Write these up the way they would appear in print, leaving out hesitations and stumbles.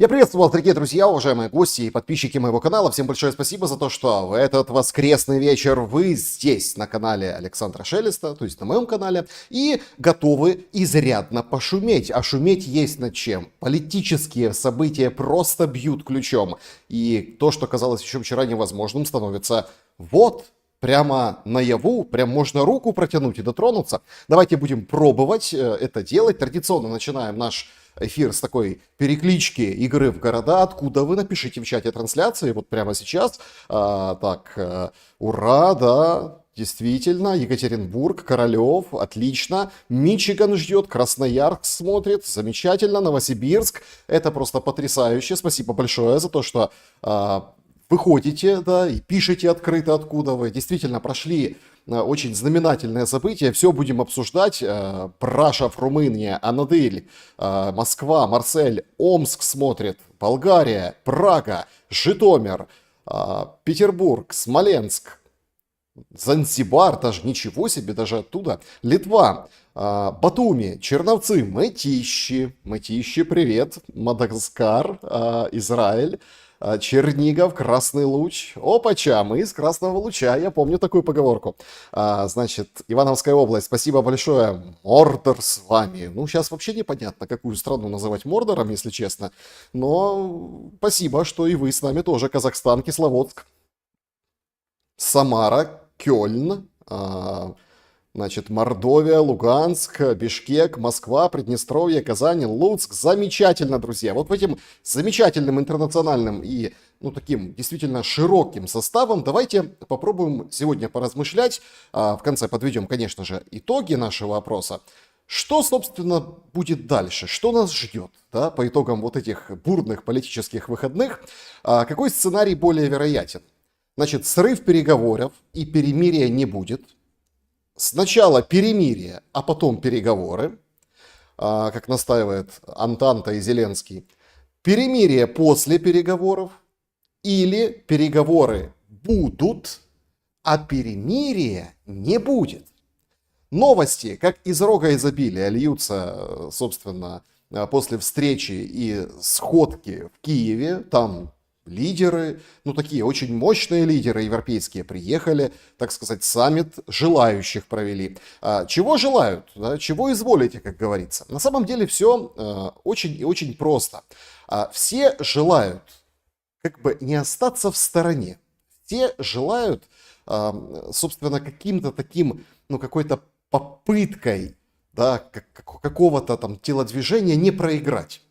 Я приветствую вас, дорогие друзья, уважаемые гости и подписчики моего канала. Всем большое спасибо за то, что в этот воскресный вечер вы здесь, на канале Александра Шелеста, то есть на моем канале, и готовы изрядно пошуметь. А шуметь есть над чем. Политические события просто бьют ключом. И то, что казалось еще вчера невозможным, становится прямо наяву, прям можно руку протянуть и дотронуться. Давайте будем пробовать это делать. Традиционно начинаем наш эфир с такой переклички игры в города. Откуда вы? Напишите в чате трансляции, вот прямо сейчас. Ура, да, действительно, Екатеринбург, Королев, отлично. Мичиган ждет, Красноярск смотрит, замечательно, Новосибирск. Это просто потрясающе. Спасибо большое за то, что выходите, да, и пишите открыто, откуда вы. Действительно, прошли очень знаменательное событие. Все будем обсуждать. Прашов, Румыния, Анадырь, Москва, Марсель, Омск смотрит, Болгария, Прага, Житомир, Петербург, Смоленск, Занзибар, даже ничего себе, даже оттуда, Литва, Батуми, Черновцы, Мытищи, привет, Мадагаскар, Израиль, Чернигов, Красный Луч. Опача, мы из Красного Луча, я помню такую поговорку. Значит, Ивановская область, спасибо большое. Мордор с вами. Ну, сейчас вообще непонятно, какую страну называть Мордором, если честно. Но спасибо, что и вы с нами тоже. Казахстан, Кисловодск, Самара, Кёльн, значит, Мордовия, Луганск, Бишкек, Москва, Приднестровье, Казань, Луцк. Замечательно, друзья. Вот в этим замечательным интернациональным и, таким действительно широким составом давайте попробуем сегодня поразмышлять. В конце подведем, конечно же, итоги нашего опроса. Что, собственно, будет дальше? Что нас ждет, да, по итогам вот этих бурных политических выходных? Какой сценарий более вероятен? Значит, срыв переговоров и перемирия не будет. Сначала перемирие, а потом переговоры, как настаивает Антанта и Зеленский. Перемирие после переговоров или переговоры будут, а перемирия не будет. Новости, как из рога изобилия, льются, собственно, после встречи и сходки в Киеве. Там лидеры, такие очень мощные лидеры европейские приехали, так сказать, саммит желающих провели. Чего желают? Да? Чего изволите, как говорится? На самом деле все очень и очень просто. Все желают как бы не остаться в стороне. Все желают, собственно, каким-то таким, какой-то попыткой, да, какого-то там телодвижения не проиграть.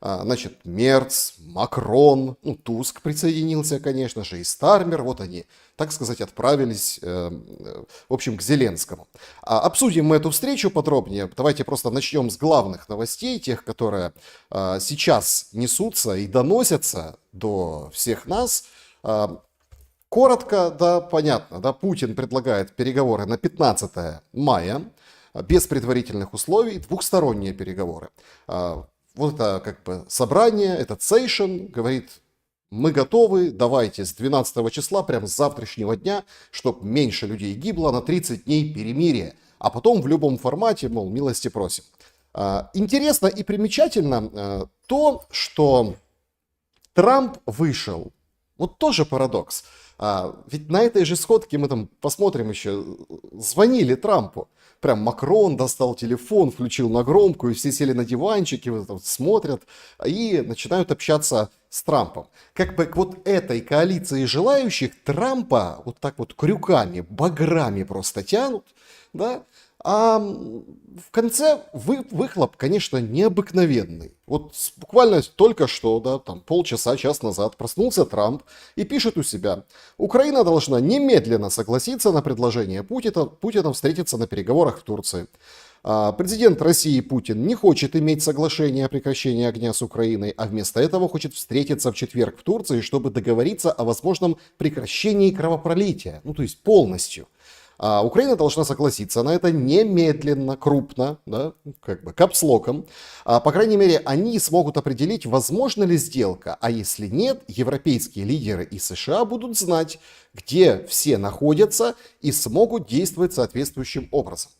Значит, Мерц, Макрон, Туск присоединился, конечно же, и Стармер, вот они, так сказать, отправились, в общем, к Зеленскому. Обсудим мы эту встречу подробнее, давайте просто начнем с главных новостей, тех, которые сейчас несутся и доносятся до всех нас. Коротко, да, понятно, да, Путин предлагает переговоры на 15 мая, без предварительных условий, двухсторонние переговоры. Вот это как бы собрание, этот сейшн говорит, мы готовы, давайте с 12 числа, прямо с завтрашнего дня, чтобы меньше людей гибло, на 30 дней перемирия. А потом в любом формате, мол, милости просим. Интересно и примечательно то, что Трамп вышел. Вот тоже парадокс. Ведь на этой же сходке мы там посмотрим еще, звонили Трампу. Прям Макрон достал телефон, включил на громкую, все сели на диванчики, вот, смотрят и начинают общаться с Трампом. Как бы к вот этой коалиции желающих Трампа вот так вот крюками, баграми просто тянут, да, а в конце выхлоп, конечно, необыкновенный. Вот буквально только что, да, там полчаса, час назад проснулся Трамп и пишет у себя: Украина должна немедленно согласиться на предложение Путина встретиться на переговорах в Турции. Президент России Путин не хочет иметь соглашение о прекращении огня с Украиной, а вместо этого хочет встретиться в четверг в Турции, чтобы договориться о возможном прекращении кровопролития, то есть полностью. Украина должна согласиться на это немедленно, крупно, да, как бы капслоком. По крайней мере, они смогут определить, возможна ли сделка. А если нет, европейские лидеры и США будут знать, где все находятся, и смогут действовать соответствующим образом.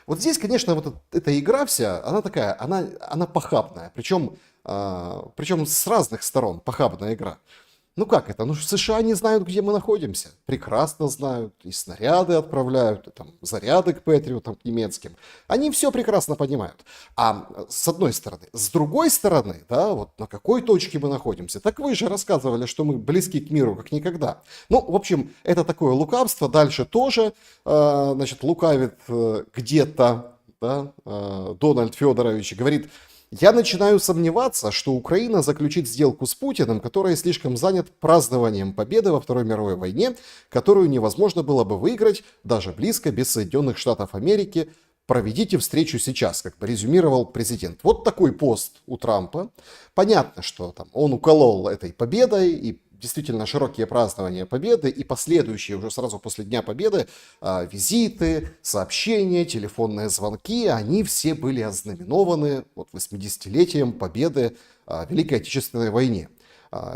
Вот здесь, конечно, вот эта игра вся, она такая, она похабная. Причем причем с разных сторон, похабная игра. Ну как это? Ну США не знают, где мы находимся. Прекрасно знают. И снаряды отправляют, и там заряды к Патриотам, к немецким. Они все прекрасно понимают. С одной стороны. С другой стороны, да, вот на какой точке мы находимся. Так вы же рассказывали, что мы близки к миру как никогда. Ну, в общем, это такое лукавство. Дальше тоже, значит, лукавит где-то, да, Дональд Федорович. Говорит: я начинаю сомневаться, что Украина заключит сделку с Путиным, который слишком занят празднованием победы во Второй мировой войне, которую невозможно было бы выиграть даже близко без Соединенных Штатов Америки. Проведите встречу сейчас, как бы резюмировал президент. Вот такой пост у Трампа. Понятно, что там он уколол этой победой, и действительно широкие празднования победы и последующие уже сразу после Дня Победы визиты, сообщения, телефонные звонки, они все были ознаменованы вот 80-летием победы в Великой Отечественной войне.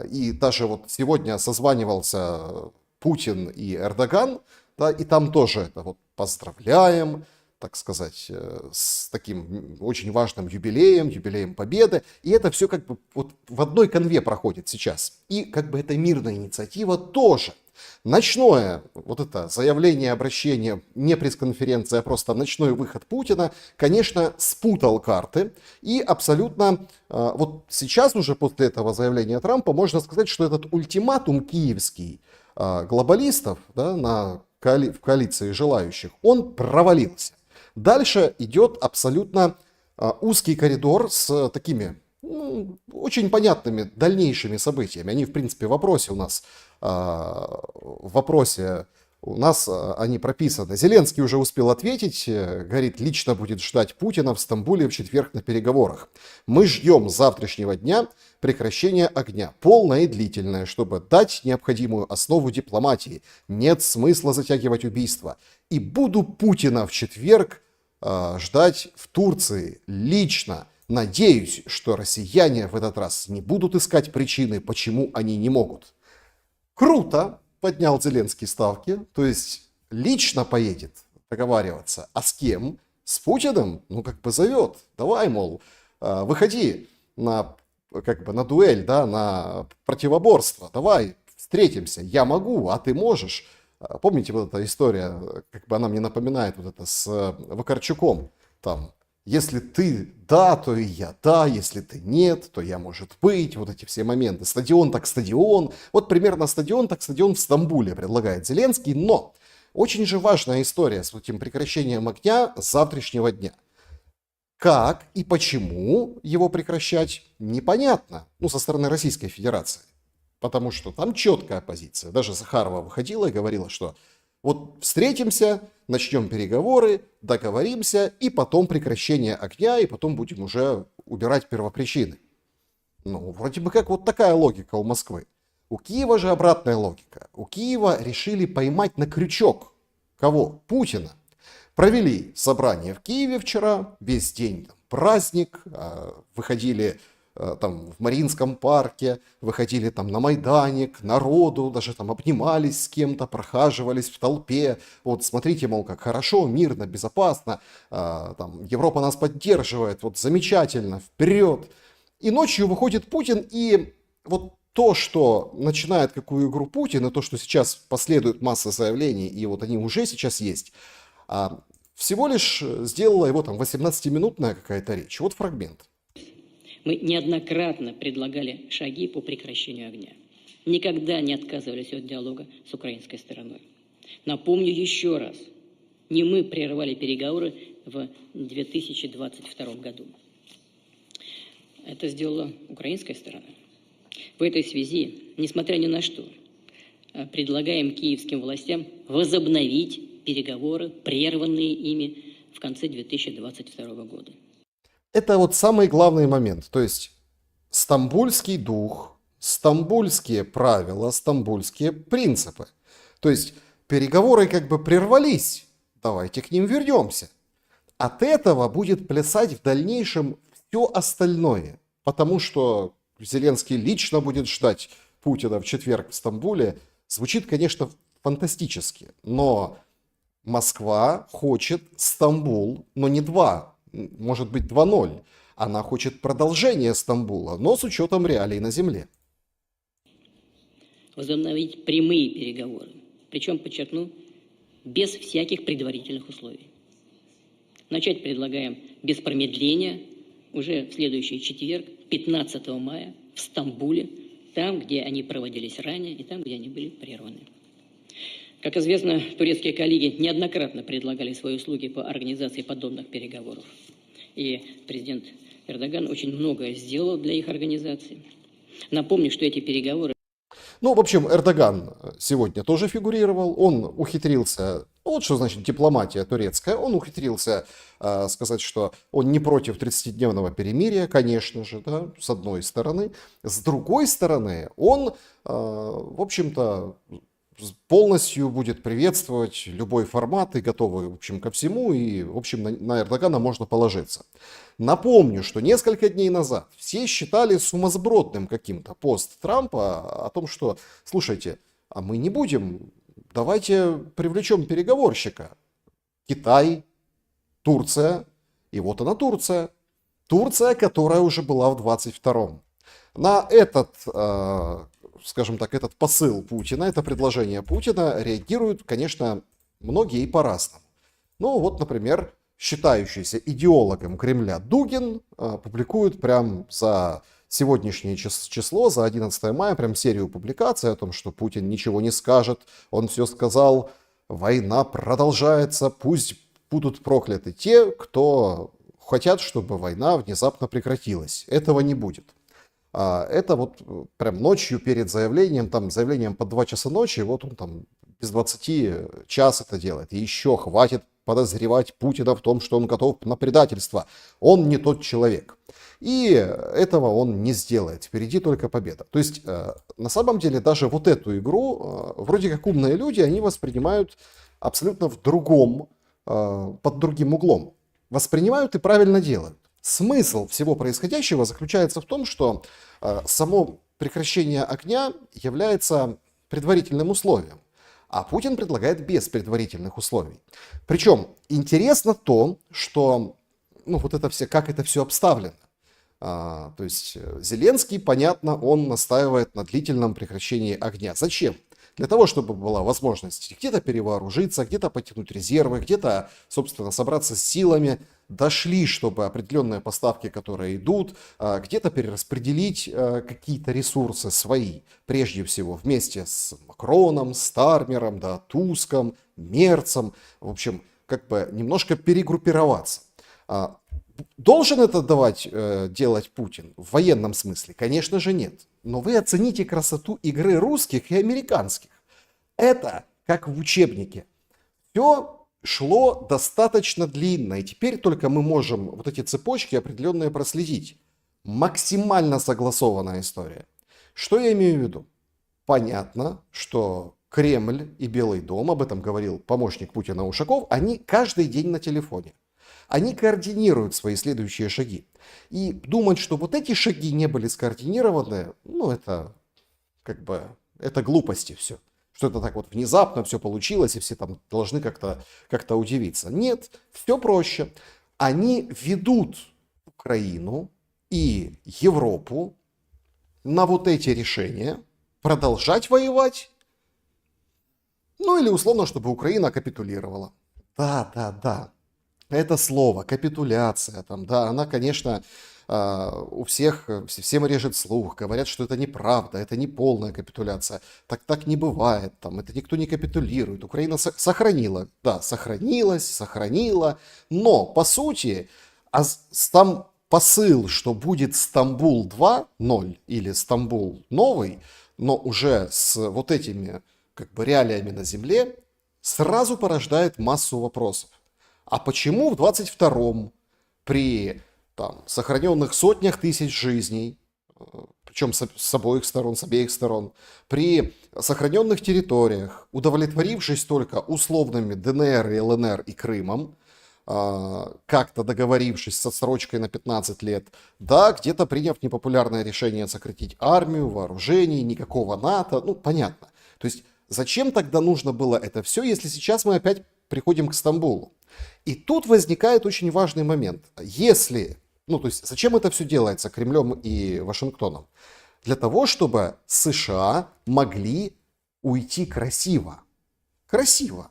И даже вот сегодня созванивался Путин и Эрдоган, да, и там тоже это вот поздравляем, так сказать, с таким очень важным юбилеем Победы. И это все как бы вот в одной конве проходит сейчас. И как бы эта мирная инициатива тоже. Ночное вот это заявление, обращение, не пресс-конференция, а просто ночной выход Путина, конечно, спутал карты. И абсолютно вот сейчас уже после этого заявления Трампа можно сказать, что этот ультиматум киевский глобалистов, да, в коалиции желающих, он провалился. Дальше идет абсолютно узкий коридор с такими очень понятными дальнейшими событиями. Они, в принципе, в вопросе у нас они прописаны. Зеленский уже успел ответить, говорит, лично будет ждать Путина в Стамбуле в четверг на переговорах. Мы ждем с завтрашнего дня прекращения огня, полное и длительное, чтобы дать необходимую основу дипломатии. Нет смысла затягивать убийство. И буду Путина в четверг ждать в Турции лично. Надеюсь, что россияне в этот раз не будут искать причины, почему они не могут. Круто, поднял Зеленский ставки, то есть лично поедет договариваться. А с кем? С Путиным? Ну как бы зовет. Давай, мол, выходи на дуэль, да, на противоборство. Давай встретимся. Я могу, а ты можешь. Помните вот эта история, как бы она мне напоминает вот это с Вакарчуком, там, если ты да, то и я да, если ты нет, то я может быть, вот эти все моменты, стадион так стадион, вот примерно стадион так стадион в Стамбуле предлагает Зеленский, но очень же важная история с этим прекращением огня с завтрашнего дня. Как и почему его прекращать, непонятно, со стороны Российской Федерации. Потому что там четкая позиция. Даже Захарова выходила и говорила, что вот встретимся, начнем переговоры, договоримся, и потом прекращение огня, и потом будем уже убирать первопричины. Вроде бы как вот такая логика у Москвы. У Киева же обратная логика. У Киева решили поймать на крючок. Кого? Путина. Провели собрание в Киеве вчера, весь день там праздник, выходили там в Мариинском парке, выходили там на Майдане к народу, даже там обнимались с кем-то, прохаживались в толпе. Вот смотрите, мол, как хорошо, мирно, безопасно, там Европа нас поддерживает, вот замечательно, вперед. И ночью выходит Путин, и вот то, что начинает какую игру Путин, и то, что сейчас последует масса заявлений, и вот они уже сейчас есть, всего лишь сделала его там 18-минутная какая-то речь. Вот фрагмент. Мы неоднократно предлагали шаги по прекращению огня. Никогда не отказывались от диалога с украинской стороной. Напомню еще раз, не мы прервали переговоры в 2022 году. Это сделала украинская сторона. В этой связи, несмотря ни на что, предлагаем киевским властям возобновить переговоры, прерванные ими в конце 2022 года. Это вот самый главный момент. То есть стамбульский дух, стамбульские правила, стамбульские принципы. То есть переговоры как бы прервались. Давайте к ним вернемся. От этого будет плясать в дальнейшем все остальное. Потому что Зеленский лично будет ждать Путина в четверг в Стамбуле. Звучит, конечно, фантастически. Но Москва хочет Стамбул, но не 2, может быть 2:0. Она хочет продолжения Стамбула, но с учетом реалий на земле. Возобновить прямые переговоры. Причем, подчеркну, без всяких предварительных условий. Начать предлагаем без промедления уже в следующий четверг, 15 мая, в Стамбуле, там, где они проводились ранее и там, где они были прерваны. Как известно, турецкие коллеги неоднократно предлагали свои услуги по организации подобных переговоров. И президент Эрдоган очень многое сделал для их организации. Напомню, что эти переговоры... Ну, в общем, Эрдоган сегодня тоже фигурировал, он ухитрился, ну, вот что значит дипломатия турецкая, он ухитрился сказать, что он не против 30-дневного перемирия, конечно же, да, с одной стороны. С другой стороны, он, в общем-то, полностью будет приветствовать любой формат и готовый, в общем, ко всему, и, в общем, на Эрдогана можно положиться. Напомню, что несколько дней назад все считали сумасбродным каким-то пост Трампа о том, что, слушайте, а мы не будем, давайте привлечем переговорщика. Китай, Турция, и вот она Турция. Турция, которая уже была в 22-м. На этот, скажем так, этот посыл Путина, это предложение Путина реагируют, конечно, многие и по-разному. Ну вот, например, считающийся идеологом Кремля Дугин публикует прям за сегодняшнее число, за 11 мая, прям серию публикаций о том, что Путин ничего не скажет, он все сказал, война продолжается, пусть будут прокляты те, кто хотят, чтобы война внезапно прекратилась. Этого не будет. Это вот прям ночью перед заявлением, там заявлением под 2 часа ночи, вот он там без 20 час это делает. И еще хватит подозревать Путина в том, что он готов на предательство. Он не тот человек. И этого он не сделает. Впереди только победа. То есть, на самом деле, даже вот эту игру, вроде как умные люди, они воспринимают абсолютно в другом, под другим углом. Воспринимают и правильно делают. Смысл всего происходящего заключается в том, что само прекращение огня является предварительным условием, а Путин предлагает без предварительных условий. Причем интересно то, что ну, вот это все, как это все обставлено. То есть Зеленский, понятно, он настаивает на длительном прекращении огня. Зачем? Для того, чтобы была возможность где-то перевооружиться, где-то потянуть резервы, где-то, собственно, собраться с силами, дошли, чтобы определенные поставки, которые идут, где-то перераспределить какие-то ресурсы свои, прежде всего вместе с Макроном, Стармером, да, Туском, Мерцем, в общем, как бы немножко перегруппироваться. Должен это делать Путин в военном смысле? Конечно же нет. Но вы оцените красоту игры русских и американских. Это как в учебнике. Все шло достаточно длинно, и теперь только мы можем вот эти цепочки определенные проследить. Максимально согласованная история. Что я имею в виду? Понятно, что Кремль и Белый дом, об этом говорил помощник Путина Ушаков, они каждый день на телефоне. Они координируют свои следующие шаги. И думать, что вот эти шаги не были скоординированы, ну это как бы, это глупости все. Что это так вот внезапно все получилось, и все там должны как-то удивиться. Нет, все проще. Они ведут Украину и Европу на вот эти решения продолжать воевать, ну или условно, чтобы Украина капитулировала. Да. Это слово, капитуляция, там, да, она, конечно, у всем режет слух, говорят, что это неправда, это не полная капитуляция, так не бывает, там, это никто не капитулирует, Украина сохранила, да, сохранила, но, по сути, там посыл, что будет Стамбул 2.0 или Стамбул новый, но уже с вот этими, как бы, реалиями на земле, сразу порождает массу вопросов. А почему в 22-м при там, сохраненных сотнях тысяч жизней, причем с обеих сторон, при сохраненных территориях, удовлетворившись только условными ДНР, и ЛНР и Крымом, как-то договорившись с отсрочкой на 15 лет, да, где-то приняв непопулярное решение сократить армию, вооружение, никакого НАТО, ну, понятно. То есть зачем тогда нужно было это все, если сейчас мы опять приходим к Стамбулу? И тут возникает очень важный момент. Если Ну, то есть, зачем это все делается Кремлем и Вашингтоном? Для того, чтобы США могли уйти красиво. Красиво.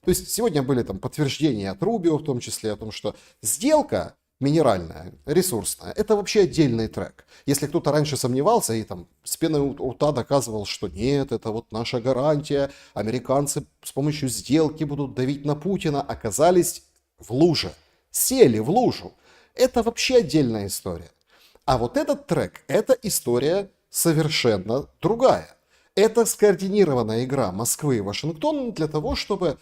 То есть, сегодня были там подтверждения от Рубио, в том числе, о том, что сделка минеральная, ресурсная, это вообще отдельный трек. Если кто-то раньше сомневался и там с пеной у рта доказывал, что нет, это вот наша гарантия, американцы с помощью сделки будут давить на Путина, оказались в луже, сели в лужу. Это вообще отдельная история. А вот этот трек, это история совершенно другая. Это скоординированная игра Москвы и Вашингтона для того, чтобы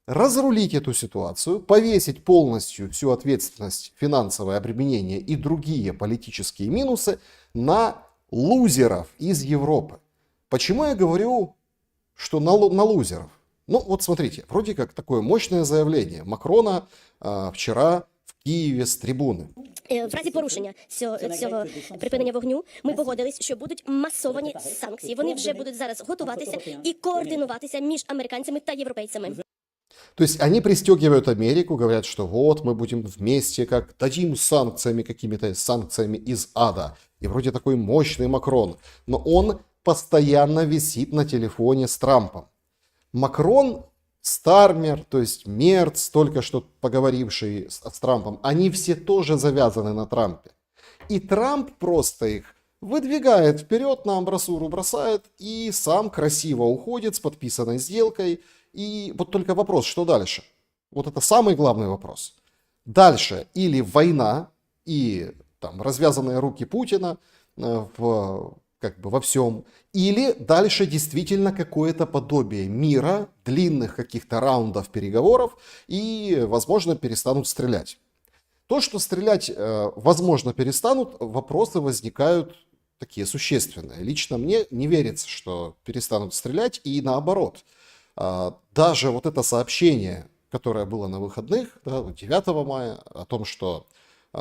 разрулить эту ситуацию, повесить полностью всю ответственность, финансовое обременение и другие политические минусы на лузеров из Европы. Почему я говорю, что на лузеров? Ну вот смотрите, вроде как такое мощное заявление Макрона вчера в Києві з трибуни. В разі порушення цього припинення вогню ми погодились, що будуть масовані санкції. Вони вже будуть зараз готуватися і координуватися між американцями та європейцями. То есть они пристегивают Америку, говорят, что вот мы будем вместе, как дадим санкциями, какими-то санкциями из ада. И вроде такой мощный Макрон. Но он постоянно висит на телефоне с Трампом. Макрон, Стармер, то есть Мерц, только что поговоривший с Трампом, они все тоже завязаны на Трампе. И Трамп просто их выдвигает вперед, на амбразуру бросает и сам красиво уходит с подписанной сделкой. И вот только вопрос, что дальше? Вот это самый главный вопрос. Дальше или война и там развязанные руки Путина во всем, или дальше действительно какое-то подобие мира, длинных каких-то раундов переговоров и, возможно, перестанут стрелять. То, что стрелять, возможно, перестанут, вопросы возникают такие существенные. Лично мне не верится, что перестанут стрелять, и наоборот. Даже вот это сообщение, которое было на выходных, 9 мая, о том, что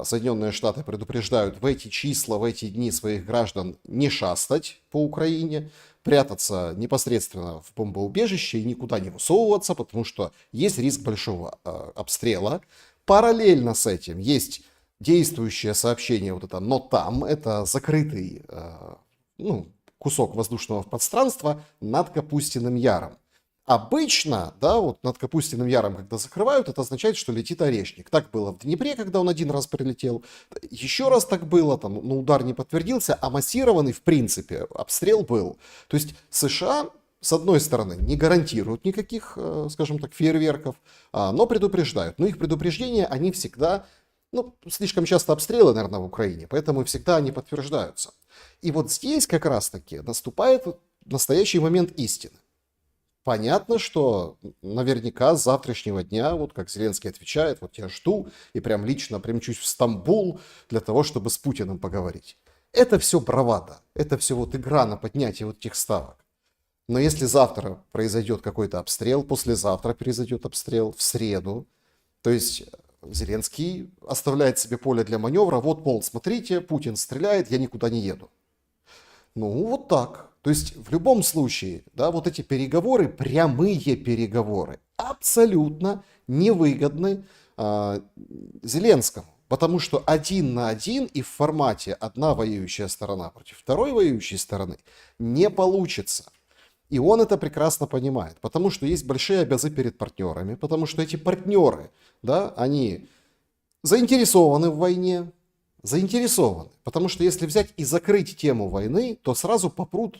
Соединенные Штаты предупреждают в эти числа, в эти дни своих граждан не шастать по Украине, прятаться непосредственно в бомбоубежище и никуда не высовываться, потому что есть риск большого обстрела. Параллельно с этим есть действующее сообщение, вот это «но там», это закрытый кусок воздушного пространства над Капустиным Яром. Обычно, вот над Капустиным Яром, когда закрывают, это означает, что летит орешник. Так было в Днепре, когда он один раз прилетел. Еще раз так было, удар не подтвердился, а массированный, в принципе, обстрел был. То есть США, с одной стороны, не гарантируют никаких, скажем так, фейерверков, но предупреждают. Но их предупреждения, они всегда, слишком часто обстрелы, наверное, в Украине, поэтому всегда они подтверждаются. И вот здесь как раз-таки наступает настоящий момент истины. Понятно, что наверняка с завтрашнего дня, вот как Зеленский отвечает, вот я жду и прям лично примчусь в Стамбул для того, чтобы с Путиным поговорить. Это все бравада, это все вот игра на поднятие вот этих ставок. Но если завтра произойдет какой-то обстрел, послезавтра произойдет обстрел, в среду, то есть Зеленский оставляет себе поле для маневра, вот, мол, смотрите, Путин стреляет, я никуда не еду. Вот так. То есть в любом случае, вот эти переговоры, прямые переговоры, абсолютно невыгодны Зеленскому. Потому что 1 на 1 и в формате одна воюющая сторона против второй воюющей стороны не получится. И он это прекрасно понимает. Потому что есть большие обязы перед партнерами. Потому что эти партнеры, они заинтересованы в войне. Заинтересованы. Потому что если взять и закрыть тему войны, то сразу попрут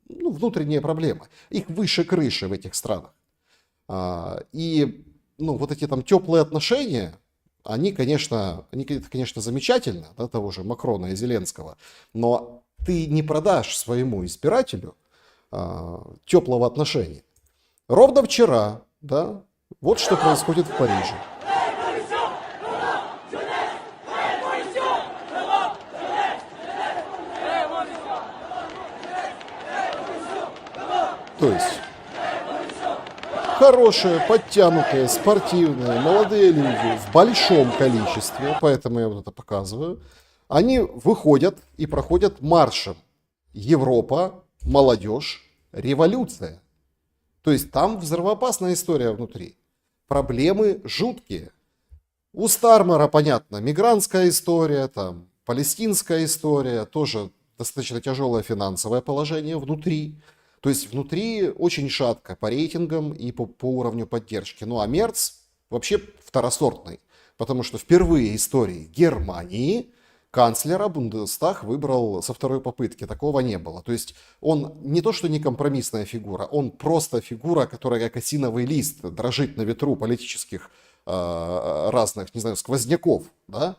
внутренние проблемы. Их выше крыши в этих странах. И вот эти там теплые отношения, они, конечно, замечательно, того же Макрона и Зеленского, но ты не продашь своему избирателю теплого отношения. Ровно вчера, вот что происходит в Париже. То есть хорошие, подтянутые, спортивные, молодые люди в большом количестве, поэтому я вот это показываю, они выходят и проходят маршем «Европа, молодежь, революция». То есть там взрывоопасная история внутри. Проблемы жуткие. У Стармера, понятно, мигрантская история, там, палестинская история, тоже достаточно тяжелое финансовое положение внутри. То есть внутри очень шатко по рейтингам и по уровню поддержки. Ну а Мерц вообще второсортный, потому что впервые в истории Германии канцлера Бундестаг выбрал со второй попытки. Такого не было. То есть он не то, что не компромиссная фигура, он просто фигура, которая как осиновый лист дрожит на ветру политических разных, не знаю, сквозняков, да?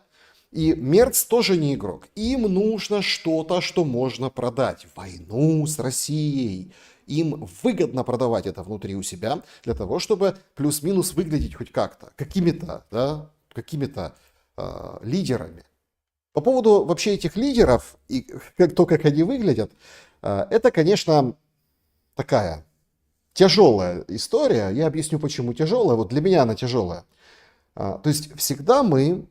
И Мерц тоже не игрок. Им нужно что-то, что можно продать. Войну с Россией. Им выгодно продавать это внутри у себя, для того, чтобы плюс-минус выглядеть хоть как-то, какими-то, да, какими-то лидерами. По поводу вообще этих лидеров и то, как они выглядят, это, конечно, такая тяжелая история. Я объясню, почему тяжелая. Вот для меня она тяжелая. То есть всегда мы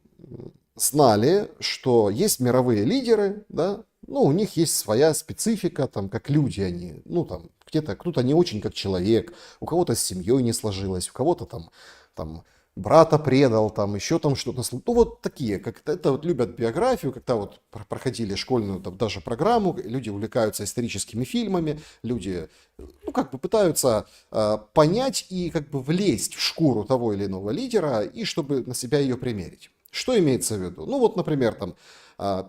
знали, что есть мировые лидеры, да, ну, у них есть своя специфика, там, как люди они, ну, там, где-то, кто-то не очень как человек, у кого-то с семьей не сложилось, у кого-то там брата предал, там, еще там что-то, ну, вот такие, как это вот любят биографию, когда вот проходили школьную, там, даже программу, люди увлекаются историческими фильмами, люди, ну, как бы пытаются понять и как бы влезть в шкуру того или иного лидера, и чтобы на себя ее примерить. Что имеется в виду? Ну вот, например, там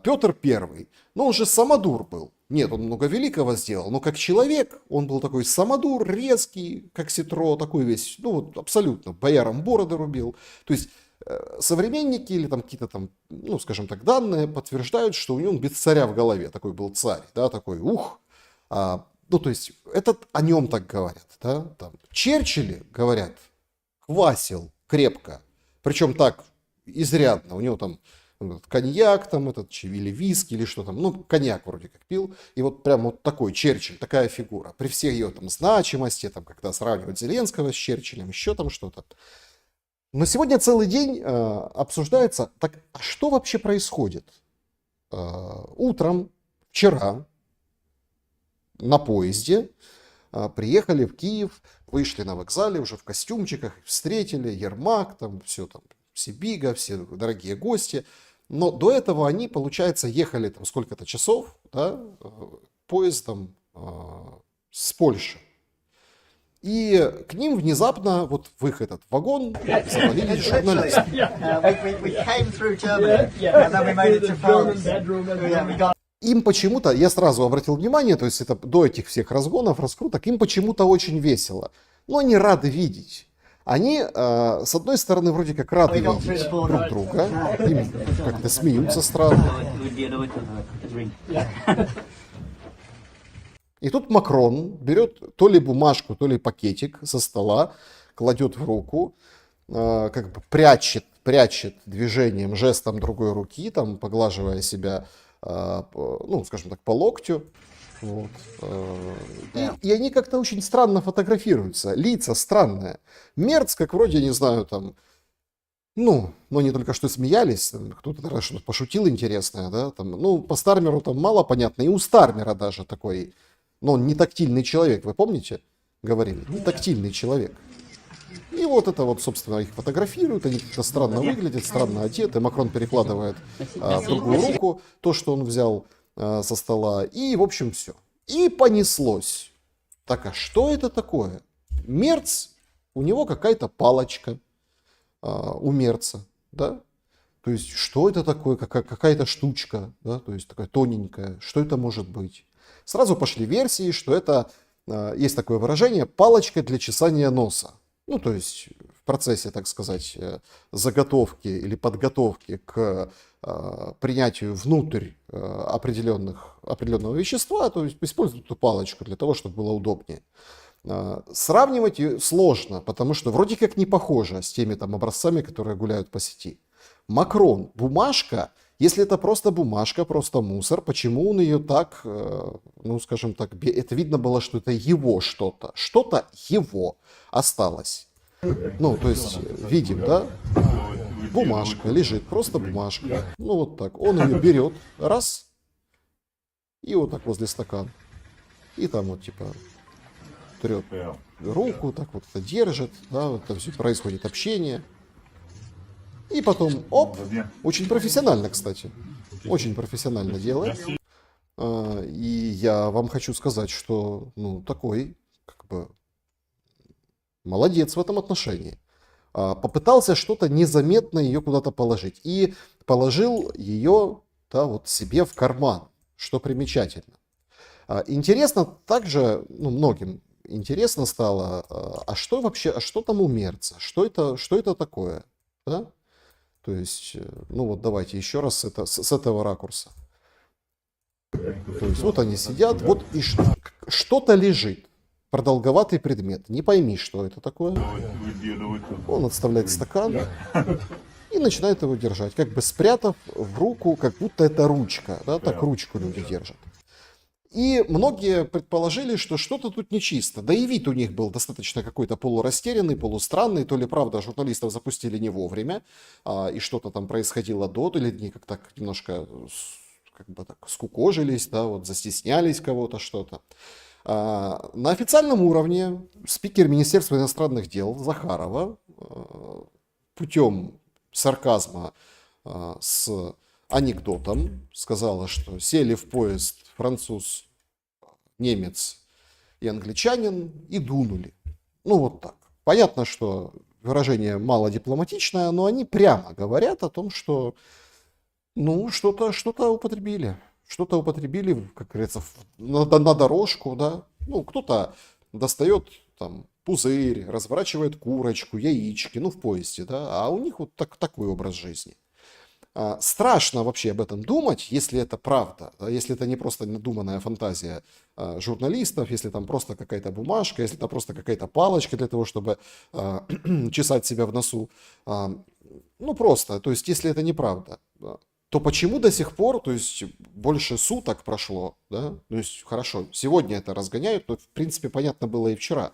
Петр Первый, ну он же самодур был. Нет, он много великого сделал, но как человек он был такой самодур, резкий, как Ситро, такой весь, ну вот абсолютно, боярам бороды рубил. То есть современники или там какие-то там, ну скажем так, данные подтверждают, что у него он без царя в голове, такой был царь, да, такой ух. Ну то есть этот о нем так говорят, да, там Черчилли, говорят, квасил крепко, причем так изрядно, у него там коньяк там этот, или виски, или что там, ну, коньяк вроде как пил, и вот прям вот такой Черчилль, такая фигура, при всей ее там значимости, там, когда сравнивать Зеленского с Черчиллем, еще там что-то. Но сегодня целый день обсуждается, так, а что вообще происходит? Утром, вчера, на поезде, приехали в Киев, вышли на вокзале уже в костюмчиках, встретили Ермак, там все там, Сибига, все дорогие гости. Но до этого они, получается, ехали там сколько-то часов, да, поездом с Польши. И к ним внезапно, вот в их этот вагон, завалились журналисты. Им почему-то, я сразу обратил внимание, то есть это до этих всех разгонов, раскруток, им почему-то очень весело. Но они рады видеть. Они, с одной стороны, вроде как рады видеть друг друга, им как-то смеются странно. И тут Макрон берет то ли бумажку, то ли пакетик со стола, кладет в руку, как бы прячет движением, жестом другой руки, там, поглаживая себя, ну, скажем так, по локтю. Вот. И они как-то очень странно фотографируются, лица странные. Мерц, как вроде, не знаю, там, ну, но они только что смеялись, кто-то даже что-то пошутил интересное, да, там, ну, по Стармеру там мало понятно, и у Стармера даже такой, ну, он не тактильный человек, вы помните, говорили, не тактильный человек. И вот это вот, собственно, их фотографируют, они как-то странно выглядят, странно одеты, Макрон перекладывает в другую руку то, что он взял со стола, и, в общем, все. И понеслось. Так, а что это такое? Мерц, у него какая-то палочка у Мерца, да? То есть, что это такое, какая-то штучка, да? То есть, такая тоненькая, что это может быть? Сразу пошли версии, что это, есть такое выражение, палочка для чесания носа. Ну, то есть, в процессе, так сказать, заготовки или подготовки к принятию внутрь определенного вещества, то есть используют эту палочку для того, чтобы было удобнее. Сравнивать ее сложно, потому что вроде как не похоже с теми там образцами, которые гуляют по сети. Макрон, бумажка, если это просто бумажка, просто мусор, почему он ее так, ну скажем так, это видно было, что это его что-то, что-то его осталось. Ну, то есть, видим, да? Бумажка лежит, просто бумажка. Ну, вот так. Он ее берет, раз, и вот так возле стакана. И там вот, типа, трет руку, так вот это держит, да, вот там все происходит общение. И потом, оп, очень профессионально, кстати. Очень профессионально делает. И я вам хочу сказать, что, ну, такой, как бы, молодец в этом отношении. Попытался что-то незаметно ее куда-то положить. И положил ее, да, вот себе в карман, что примечательно. Интересно также, ну, многим интересно стало, а что вообще, а что там у Мерца? Что это такое? Да? То есть, ну вот давайте еще раз это, с этого ракурса. То есть вот они сидят, вот и что-то лежит. Продолговатый предмет. Не пойми, что это такое. Он отставляет стакан и начинает его держать, как бы спрятав в руку, как будто это ручка. Да? Так ручку люди держат. И многие предположили, что что-то тут нечисто. Да и вид у них был достаточно какой-то полурастерянный, полустранный. То ли правда журналистов запустили не вовремя, и что-то там происходило до, то ли они как так немножко как бы так скукожились, да, вот застеснялись кого-то, что-то. На официальном уровне спикер Министерства иностранных дел Захарова путем сарказма с анекдотом сказала, что сели в поезд француз, немец и англичанин и дунули. Ну вот так. Понятно, что выражение мало дипломатичное, но они прямо говорят о том, что ну что-то употребили. Что-то употребили, как говорится, на дорожку, да. Ну, кто-то достает там пузырь, разворачивает курочку, яички, ну, в поезде, да. А у них вот такой образ жизни. Страшно вообще об этом думать, если это правда, да, если это не просто надуманная фантазия журналистов, если там просто какая-то бумажка, если это просто какая-то палочка для того, чтобы чесать себя в носу. Ну, просто, то есть, если это неправда, то почему до сих пор, то есть больше суток прошло, да, то есть хорошо, сегодня это разгоняют, но в принципе понятно было и вчера.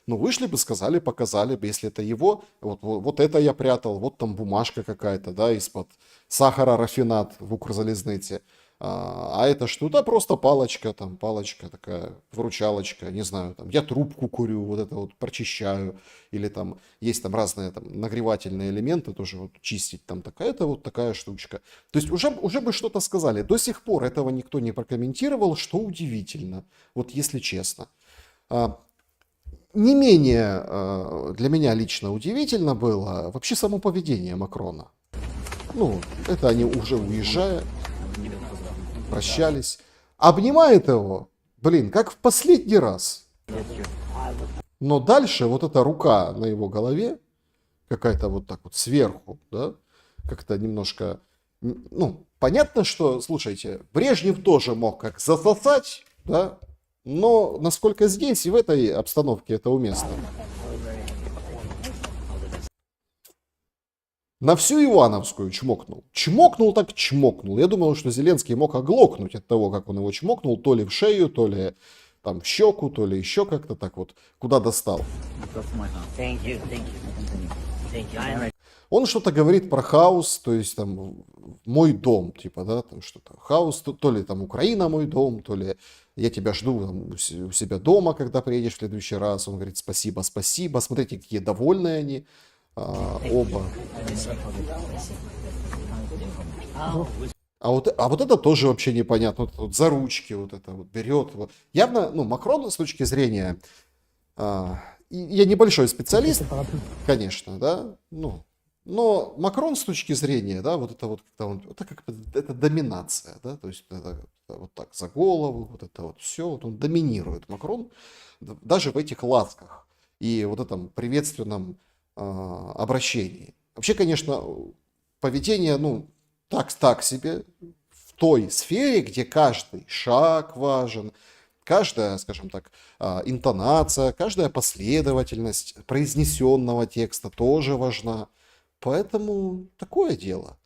Ну, вышли бы, сказали, показали бы, если это его, вот это я прятал, вот там бумажка какая-то, да, из-под сахара рафинат в Укрзалезнице. А это что? Да, просто палочка, там, палочка такая, выручалочка, не знаю, там, я трубку курю, вот это вот прочищаю, или там, есть там разные там нагревательные элементы, тоже вот чистить, там, такая-то вот такая штучка. То есть уже бы что-то сказали. До сих пор этого никто не прокомментировал, что удивительно, вот если честно. Не менее для меня лично удивительно было вообще само поведение Макрона. Ну, это они уже уезжая, прощались. Обнимает его, блин, как в последний раз. Но дальше вот эта рука на его голове, какая-то вот так вот сверху, да, как-то немножко... Ну, понятно, что, слушайте, Брежнев тоже мог как засосать, да, но насколько здесь и в этой обстановке это уместно. На всю Ивановскую чмокнул. Чмокнул так чмокнул. Я думал, что Зеленский мог оглохнуть от того, как он его чмокнул, то ли в шею, то ли там в щеку, то ли еще как-то так вот, куда достал. Он что-то говорит про хаос, то есть там мой дом, типа, да, там что-то. Хаос, то ли там Украина мой дом, то ли я тебя жду там, у себя дома, когда приедешь в следующий раз. Он говорит спасибо, спасибо. Смотрите, какие довольные они оба. А вот это тоже вообще непонятно. Вот за ручки вот это вот берет. Вот. Явно, ну, Макрон с точки зрения... я небольшой специалист, конечно, да, ну, но Макрон с точки зрения, да, вот это вот, когда он, это как бы, это доминация, да, то есть это вот так за голову, вот это вот все, вот он доминирует, Макрон, даже в этих ласках и вот этом приветственном обращении. Вообще, конечно, поведение, ну, так себе, в той сфере, где каждый шаг важен, каждая, скажем так, интонация, каждая последовательность произнесенного текста тоже важна. Поэтому такое дело.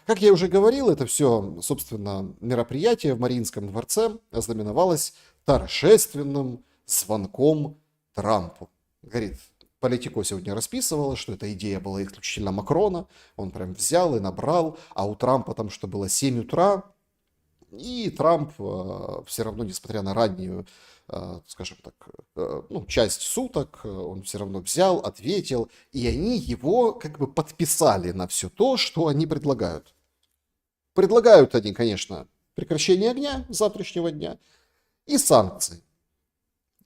Как я уже говорил, это все, собственно, мероприятие в Мариинском дворце ознаменовалось торжественным звонком Трампу. Говорит, Политико сегодня расписывала, что эта идея была исключительно Макрона. Он прям взял и набрал, а у Трампа там, что было 7 утра, И Трамп все равно, несмотря на раннюю, скажем так, ну, часть суток, он все равно взял, ответил, и они его как бы подписали на все то, что они предлагают. Предлагают они, конечно, прекращение огня с завтрашнего дня и санкции.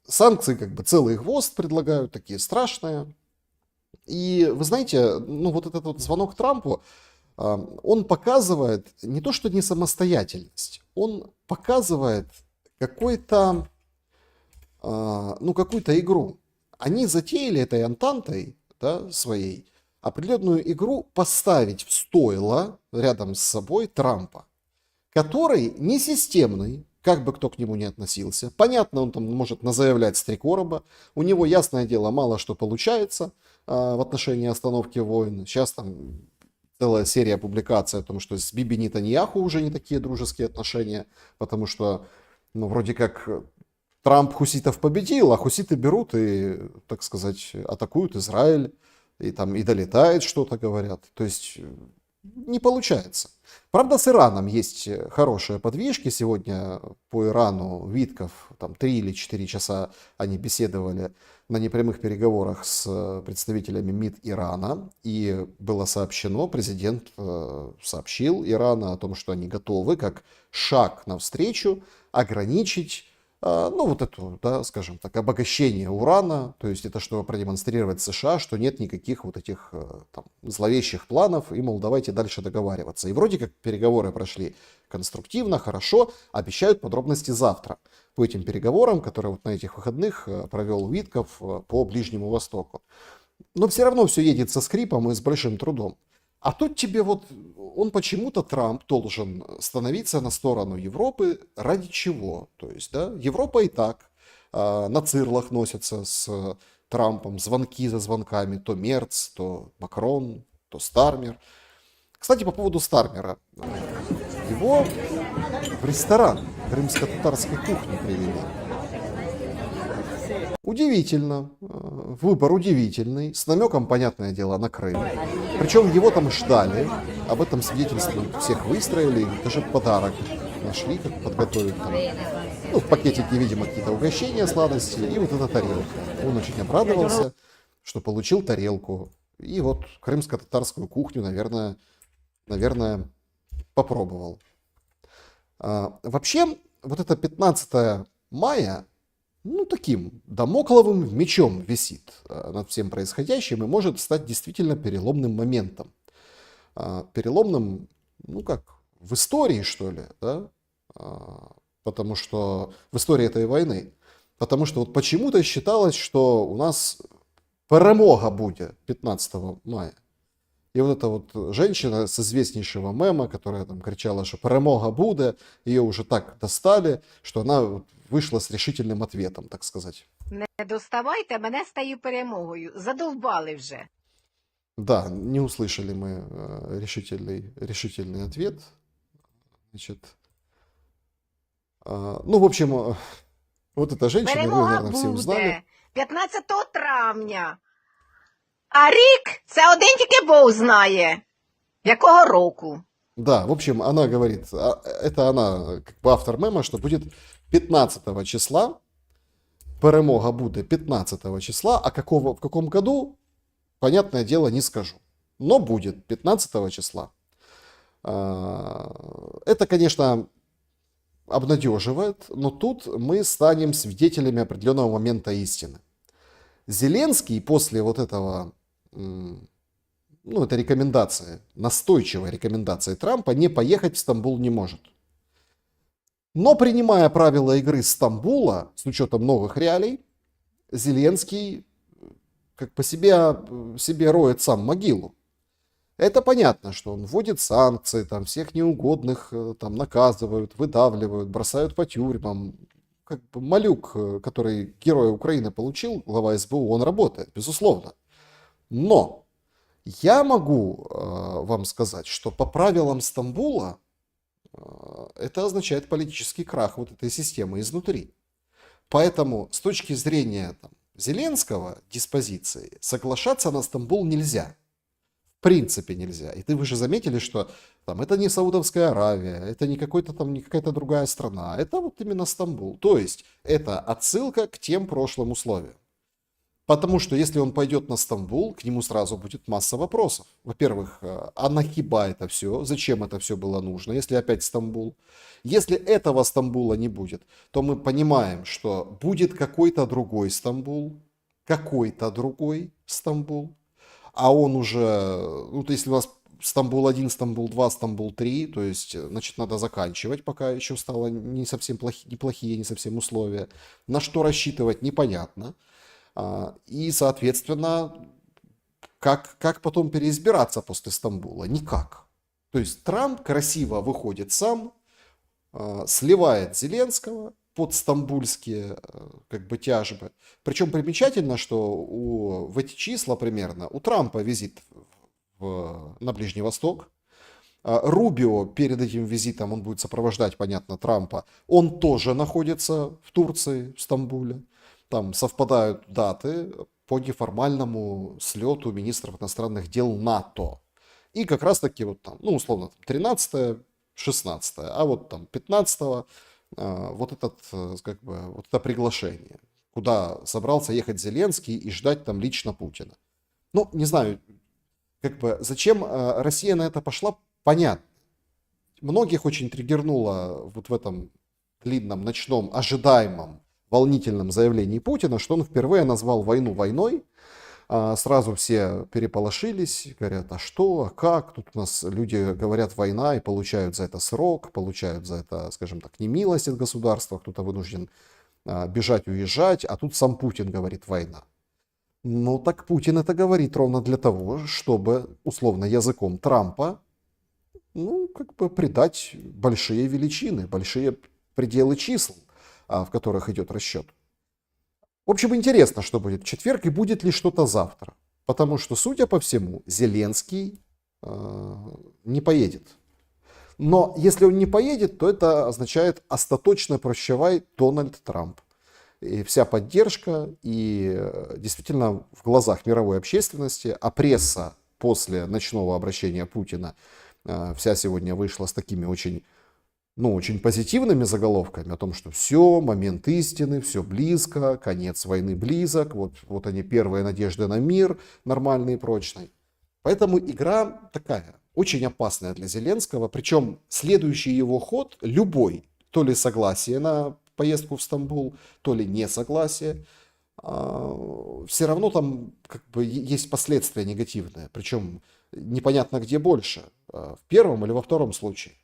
Санкции как бы целый хвост предлагают, такие страшные. И вы знаете, ну вот этот вот звонок Трампу, он показывает не то, что не самостоятельность, он показывает какой-то, ну, какую-то игру. Они затеяли этой антантой, да, своей определенную игру поставить в стойло рядом с собой Трампа, который не системный, как бы кто к нему ни относился. Понятно, он там может назаявлять с три короба. У него, ясное дело, мало что получается в отношении остановки войн. Сейчас там целая серия публикаций о том, что с Биби Нетаньяху уже не такие дружеские отношения, потому что, ну, вроде как Трамп хуситов победил, а хуситы берут и, так сказать, атакуют Израиль, и там и долетает что-то, говорят. То есть не получается. Правда, с Ираном есть хорошие подвижки. Сегодня по Ирану Витков, там 3 или 4 часа они беседовали на непрямых переговорах с представителями МИД Ирана. И было сообщено, президент сообщил Ирану о том, что они готовы, как шаг навстречу, ограничить, ну, вот это, да, скажем так, обогащение урана, то есть это чтобы продемонстрировать США, что нет никаких вот этих там зловещих планов, и, мол, давайте дальше договариваться. И вроде как переговоры прошли конструктивно, хорошо, обещают подробности завтра по этим переговорам, которые вот на этих выходных провел Витков по Ближнему Востоку. Но все равно все едет со скрипом и с большим трудом. А тут тебе вот, он почему-то, Трамп, должен становиться на сторону Европы ради чего? То есть, да, Европа и так на цирлах носится с Трампом, звонки за звонками, то Мерц, то Макрон, то Стармер. Кстати, по поводу Стармера. Его в ресторан крымско-татарской кухни привели. Удивительно, выбор удивительный, с намеком, понятное дело, на Крым. Причем его там ждали, об этом свидетельствуют, всех выстроили, даже подарок нашли, как подготовить там. Ну, в пакетике, видимо, какие-то угощения, сладости, и вот эта тарелка. Он очень обрадовался, что получил тарелку. И вот крымско-татарскую кухню, наверное, попробовал. Вообще, вот это 15 мая, ну, таким дамокловым мечом висит над всем происходящим и может стать действительно переломным моментом. Переломным, ну, как в истории, что ли, да? Потому что в истории этой войны. Потому что вот почему-то считалось, что у нас перемога будет 15 мая. И вот эта вот женщина с известнейшего мема, которая там кричала, что перемога будет, ее уже так достали, что она вышла с решительным ответом, так сказать. Не доставайте мене з тією перемогою. Задовбали вже. Да, не услышали мы решительный ответ. Значит, ну, в общем, вот эта женщина, вы, Перемога наверное, все узнали. буде 15 травня. А рік це один тільки Бог знає. Якого року? Да, в общем, она говорит, это она, как бы автор мема, что будет 15 числа, перемога будет 15 числа, а в каком году, понятное дело, не скажу. Но будет 15 числа. Это, конечно, обнадеживает, но тут мы станем свидетелями определенного момента истины. Зеленский после вот этого, ну, это рекомендация, настойчивая рекомендация Трампа, не поехать в Стамбул не может. Но принимая правила игры Стамбула, с учетом новых реалий, Зеленский как по себе роет сам могилу. Это понятно, что он вводит санкции, там всех неугодных там наказывают, выдавливают, бросают по тюрьмам. Как бы малюк, который Героя Украины получил, глава СБУ, он работает, безусловно. Но я могу вам сказать, что по правилам Стамбула это означает политический крах вот этой системы изнутри. Поэтому с точки зрения там, Зеленского диспозиции соглашаться на Стамбул нельзя. В принципе нельзя. И вы же заметили, что там это не Саудовская Аравия, это не какой-то там, не какая-то другая страна, это вот именно Стамбул. То есть это отсылка к тем прошлым условиям. Потому что если он пойдет на Стамбул, к нему сразу будет масса вопросов. Во-первых, а нахиба это все? Зачем это все было нужно, если опять Стамбул? Если этого Стамбула не будет, то мы понимаем, что будет какой-то другой Стамбул, а он уже, ну, то если у нас Стамбул-1, Стамбул-2, Стамбул-3, то есть, значит, надо заканчивать, пока еще стало не совсем неплохие, не совсем условия. На что рассчитывать, непонятно. И, соответственно, как потом переизбираться после Стамбула? Никак. То есть Трамп красиво выходит сам, сливает Зеленского под стамбульские как бы тяжбы. Причем примечательно, что в эти числа примерно у Трампа визит на Ближний Восток. Рубио перед этим визитом, он будет сопровождать, понятно, Трампа, он тоже находится в Турции, в Стамбуле. Там совпадают даты по неформальному слету министров иностранных дел НАТО. И как раз таки вот там, ну, условно, 13-16, а вот там 15-го вот это приглашение, куда собрался ехать Зеленский и ждать там лично Путина. Ну, не знаю, как бы зачем Россия на это пошла, понятно. Многих очень триггернуло вот в этом длинном, ночном, ожидаемом, волнительном заявлении Путина, что он впервые назвал войну войной. Сразу все переполошились, говорят, а что, а как? Тут у нас люди говорят война и получают за это срок, получают за это, скажем так, немилость от государства, кто-то вынужден бежать, уезжать, а тут сам Путин говорит война. Ну так Путин это говорит ровно для того, чтобы, условно, языком Трампа, ну, как бы придать большие величины, большие пределы чисел, в которых идет расчет. В общем, интересно, что будет в четверг и будет ли что-то завтра. Потому что, судя по всему, Зеленский не поедет. Но если он не поедет, то это означает остаточно прощавай Дональд Трамп. И вся поддержка, и действительно в глазах мировой общественности, а пресса после ночного обращения Путина вся сегодня вышла с такими очень позитивными заголовками о том, что все, момент истины, все близко, конец войны близок, вот они, первые надежды на мир, нормальный и прочный. Поэтому игра такая, очень опасная для Зеленского, причем следующий его ход, любой, то ли согласие на поездку в Стамбул, то ли несогласие, все равно там как бы есть последствия негативные, причем непонятно где больше, в первом или во втором случае.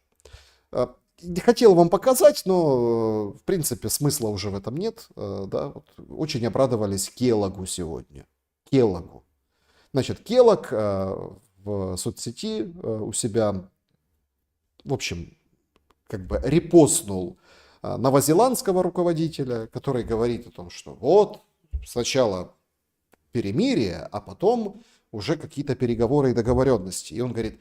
Не хотел вам показать, но в принципе смысла уже в этом нет. Да, вот, очень обрадовались Келлогу сегодня. Келлогу. Значит, Келлог в соцсети у себя, в общем, как бы репостнул новозеландского руководителя, который говорит о том, что вот сначала перемирие, а потом уже какие-то переговоры и договоренности. И он говорит,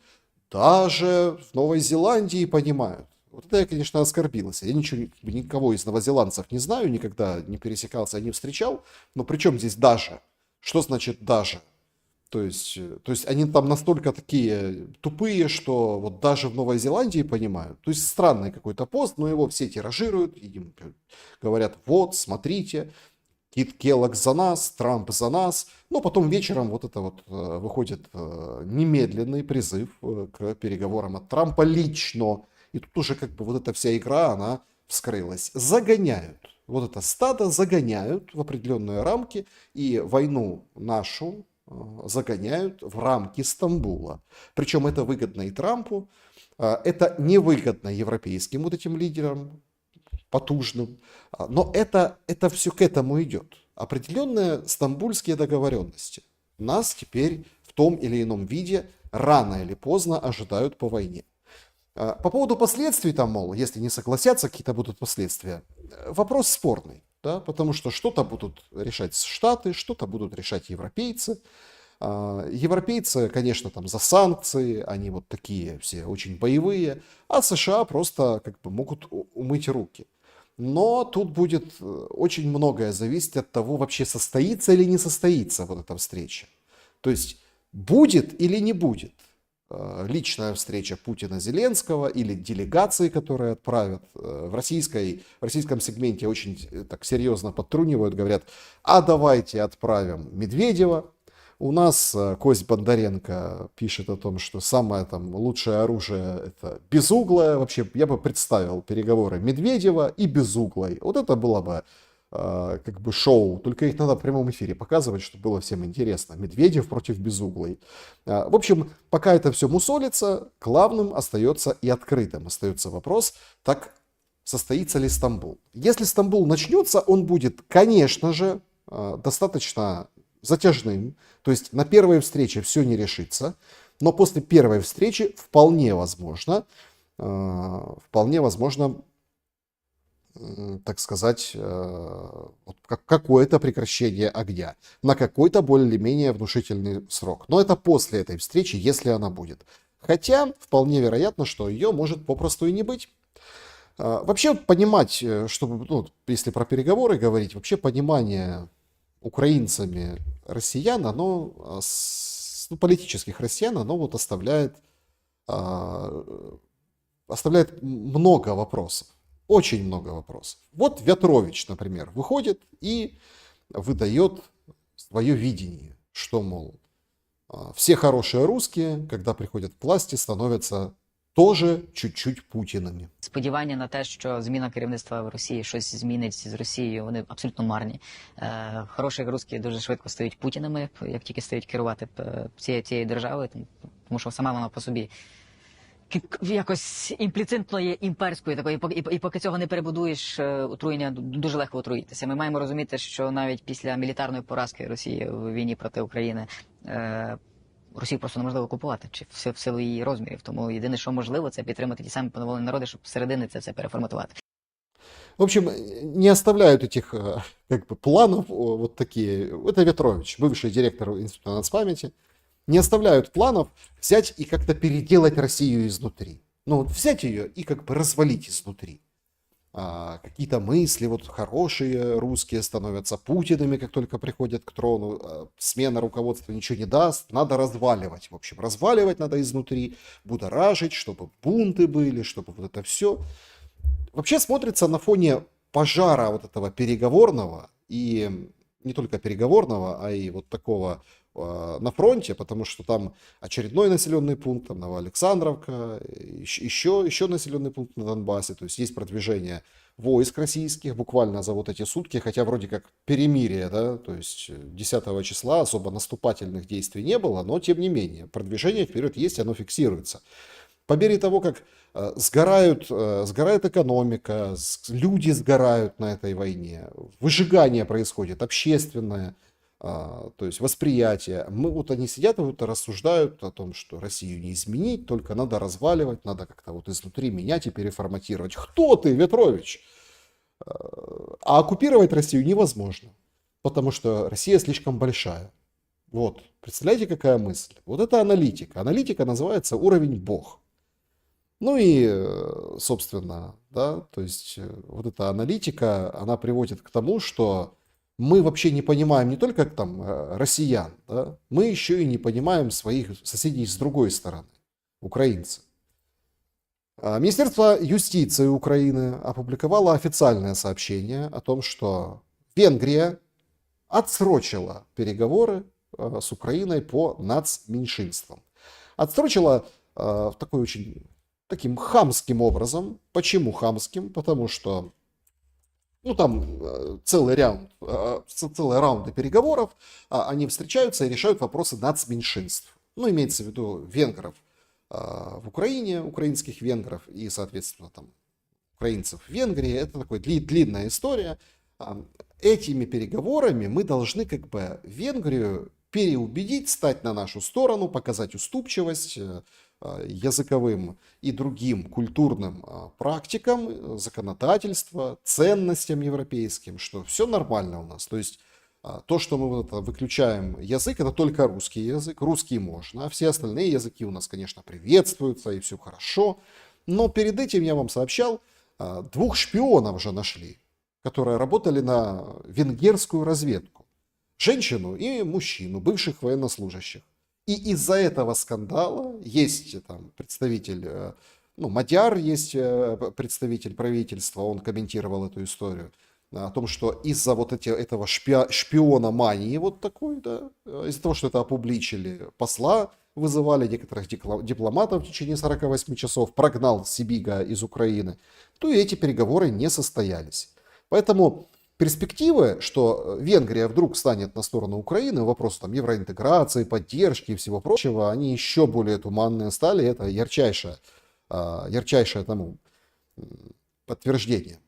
даже в Новой Зеландии понимают. Вот это я, конечно, оскорбился. Я никого из новозеландцев не знаю, никогда не пересекался, не встречал. Но при чем здесь даже? Что значит даже? То есть они там настолько такие тупые, что вот даже в Новой Зеландии понимают. То есть странный какой-то пост, но его все тиражируют, и им говорят, вот, смотрите, Кит Келлог за нас, Трамп за нас. Но потом вечером вот это вот выходит немедленный призыв к переговорам от Трампа лично. И тут уже как бы вот эта вся игра, она вскрылась. Загоняют. Вот это стадо загоняют в определенные рамки. И войну нашу загоняют в рамки Стамбула. Причем это выгодно и Трампу. Это невыгодно европейским вот этим лидерам потужным. Но это все к этому идет. Определенные стамбульские договоренности нас теперь в том или ином виде рано или поздно ожидают по войне. По поводу последствий, там, мол, если не согласятся, какие-то будут последствия. Вопрос спорный, да, потому что что-то будут решать Штаты, что-то будут решать европейцы. Европейцы, конечно, там за санкции, они вот такие все очень боевые, а США просто как бы могут умыть руки. Но тут будет очень многое зависеть от того, вообще состоится или не состоится вот эта встреча. То есть Будет или не будет личная встреча Путина-Зеленского или делегации, которые отправят. В российском сегменте очень так серьезно подтрунивают, говорят, а давайте отправим Медведева. У нас Кость Бондаренко пишет о том, что самое там лучшее оружие это безуглое. Вообще, я бы представил переговоры Медведева и безуглой. Вот это было бы как бы шоу, только их надо в прямом эфире показывать, чтобы было всем интересно. Медведев против безуглой. В общем, пока это все мусолится, главным остается и открытым остается вопрос, так состоится ли Стамбул. Если Стамбул начнется, он будет, конечно же, достаточно затяжным. То есть на первой встрече все не решится, но после первой встречи вполне возможно, так сказать, какое-то прекращение огня на какой-то более-менее внушительный срок. Но это после этой встречи, если она будет. Хотя вполне вероятно, что ее может попросту и не быть. Вообще понимать, что, если про переговоры говорить, вообще понимание украинцами россиян, оно, политических россиян, оно вот оставляет много вопросов. Очень много вопросов. Вот Вятрович, например, выходит и выдает свое видение, что, мол, все хорошие русские, когда приходят к власти, становятся тоже чуть-чуть Путінами. Сподівання на те, що зміна керівництва в Росії щось змінить з Росією, вони абсолютно марні. Хороші русські дуже швидко стають Путінами, як тільки стають керувати цією державою, тому що сама вона по собі якось імпліцитно є імперською такою, і поки цього не перебудуєш, отруєння дуже легко отруїтися. Ми маємо розуміти, що навіть після мілітарної поразки Росії в війні проти України Росію просто неможливо купувати в силу її розмірів. Тому єдине, що можливо, це підтримати ті самі поневолені народи, щоб зсередини це все переформатувати. В общем, не оставляют этих как бы планов вот такие. Это Ветрович, бывший директор Института нацпамяти. Не оставляют планов взять и как-то переделать Россию изнутри. Ну, вот взять ее и как бы развалить изнутри. Какие-то мысли, вот хорошие русские становятся Путинами, как только приходят к трону. Смена руководства ничего не даст, надо разваливать. В общем, разваливать надо изнутри, будоражить, чтобы бунты были, чтобы вот это все. Вообще смотрится на фоне пожара вот этого переговорного, и не только переговорного, а и вот такого на фронте, потому что там очередной населенный пункт, там Новоалександровка, еще населенный пункт на Донбассе, то есть есть продвижение войск российских буквально за вот эти сутки, хотя вроде как перемирие, да, то есть 10 числа особо наступательных действий не было, но тем не менее продвижение вперед есть, оно фиксируется. По мере того, как сгорает экономика, люди сгорают на этой войне, выжигание происходит общественное, то есть восприятие. Вот они сидят и вот рассуждают о том, что Россию не изменить, только надо разваливать, надо как-то вот изнутри менять и переформатировать. Кто ты, Ветрович? А оккупировать Россию невозможно, потому что Россия слишком большая. Вот, представляете, какая мысль? Вот это аналитика. Аналитика называется уровень Бог. Ну и, собственно, да, то есть вот эта аналитика, она приводит к тому, что мы вообще не понимаем не только там россиян, да, мы еще и не понимаем своих соседей с другой стороны, украинцы. Министерство юстиции Украины опубликовало официальное сообщение о том, что Венгрия отсрочила переговоры с Украиной по нацменьшинствам. Отсрочила такой очень таким хамским образом. Почему хамским? Потому что там целые раунды переговоров, они встречаются и решают вопросы нацменьшинств. Имеется в виду венгров в Украине, украинских венгров и, соответственно, там украинцев в Венгрии. Это такая длинная история. Этими переговорами мы должны как бы Венгрию переубедить, стать на нашу сторону, показать уступчивость языковым и другим культурным практикам, законодательства, ценностям европейским, что все нормально у нас. То есть то, что мы выключаем язык, это только русский язык, русский можно, а все остальные языки у нас, конечно, приветствуются и все хорошо. Но перед этим я вам сообщал, 2 шпионов же нашли, которые работали на венгерскую разведку. Женщину и мужчину, бывших военнослужащих. И из-за этого скандала есть там представитель, ну, Мадяр есть представитель правительства, он комментировал эту историю, о том, что из-за вот этого шпиона мании вот такой, да, из-за того, что это опубличили, посла вызывали, некоторых дипломатов в течение 48 часов, прогнал Сибига из Украины, то и эти переговоры не состоялись. Поэтому перспективы, что Венгрия вдруг станет на сторону Украины, вопрос там евроинтеграции, поддержки и всего прочего, они еще более туманные стали. Это ярчайшее тому подтверждение.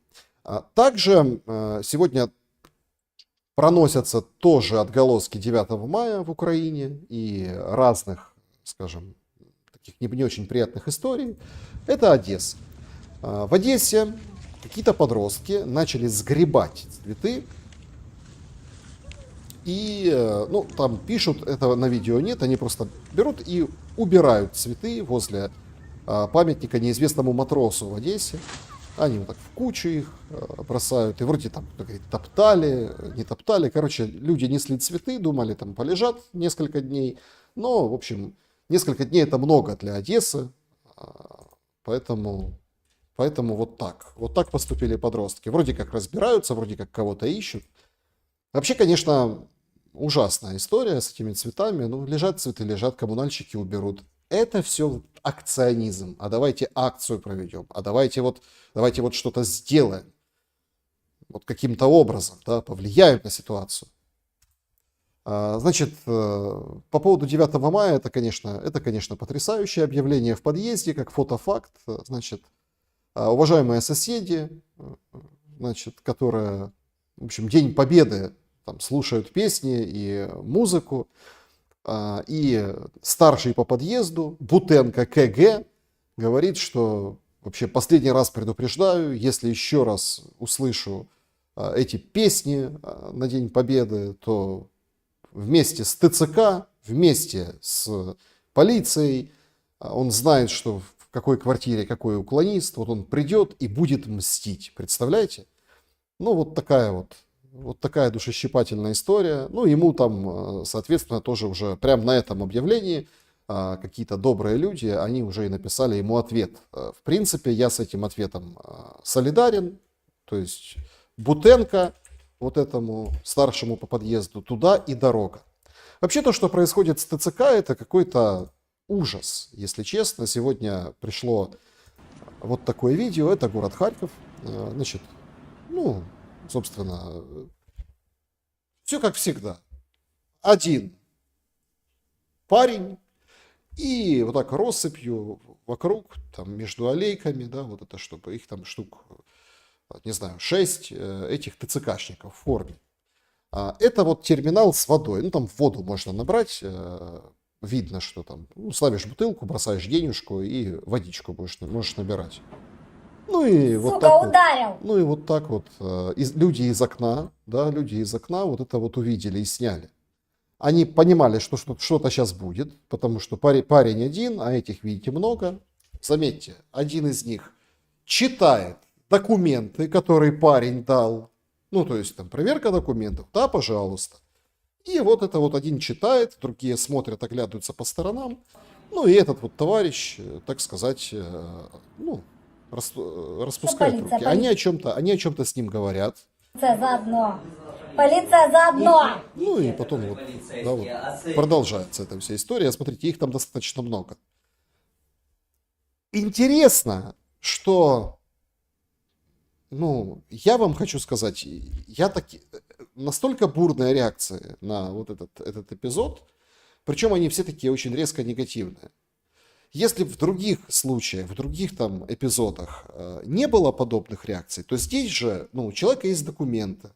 Также сегодня проносятся тоже отголоски 9 мая в Украине и разных, скажем, таких не очень приятных историй. Это Одесса. В Одессе какие-то подростки начали сгребать цветы. И, ну, там пишут, этого на видео нет, они просто берут и убирают цветы возле памятника неизвестному матросу в Одессе. Они вот так в кучу их бросают. И вроде там, кто говорит, топтали, не топтали. Короче, люди несли цветы, думали, там полежат несколько дней. Но, в общем, несколько дней это много для Одессы. Поэтому вот так. Вот так поступили подростки. Вроде как разбираются, вроде как кого-то ищут. Вообще, конечно, ужасная история с этими цветами. Ну, лежат цветы, лежат, коммунальщики уберут. Это все акционизм. А давайте акцию проведем. А давайте вот что-то сделаем. Вот каким-то образом, да, повлияем на ситуацию. Значит, по поводу 9 мая, это, конечно, потрясающее объявление в подъезде, как фотофакт. Значит, уважаемые соседи, значит, которые, в общем, День Победы, там, слушают песни и музыку, и старший по подъезду, Бутенко КГ, говорит, что вообще последний раз предупреждаю, если еще раз услышу эти песни на День Победы, то вместе с ТЦК, вместе с полицией, он знает, что в какой квартире какой уклонист, вот он придет и будет мстить. Представляете? Ну, вот такая душещипательная история. Ну, ему там, соответственно, тоже уже прямо на этом объявлении какие-то добрые люди, они уже и написали ему ответ. В принципе, я с этим ответом солидарен. То есть Бутенко, вот этому старшему по подъезду, туда и дорога. Вообще то, что происходит с ТЦК, это какой-то ужас, если честно. Сегодня пришло вот такое видео, это город Харьков. Значит, ну, собственно, все как всегда. Один парень и вот так россыпью вокруг, там, между аллейками, да, вот это, чтобы их там штук, не знаю, 6 этих ТЦКшников в форме. Это вот терминал с водой. Ну, там воду можно набрать. Видно, что там, ну, ставишь бутылку, бросаешь денежку и водичку можешь набирать. Ну и вот Сука, так ударил! вот, ну и вот так вот люди из окна вот это вот увидели и сняли. Они понимали, что что-то сейчас будет, потому что парень один, а этих, видите, много. Заметьте, один из них читает документы, которые парень дал. Ну, то есть там проверка документов, да, пожалуйста. И вот это вот один читает, другие смотрят, оглядываются по сторонам. Ну и этот вот товарищ, так сказать, ну, распускает полиция, руки. Они о чем-то с ним говорят. Полиция заодно! Полиция заодно! Ну и потом вот, да, вот продолжается эта вся история. Смотрите, их там достаточно много. Интересно, что, ну, я вам хочу сказать, настолько бурная реакция на вот этот эпизод, причем они все такие очень резко негативные. Если в других случаях, в других там эпизодах не было подобных реакций, то здесь же, ну, у человека есть документы.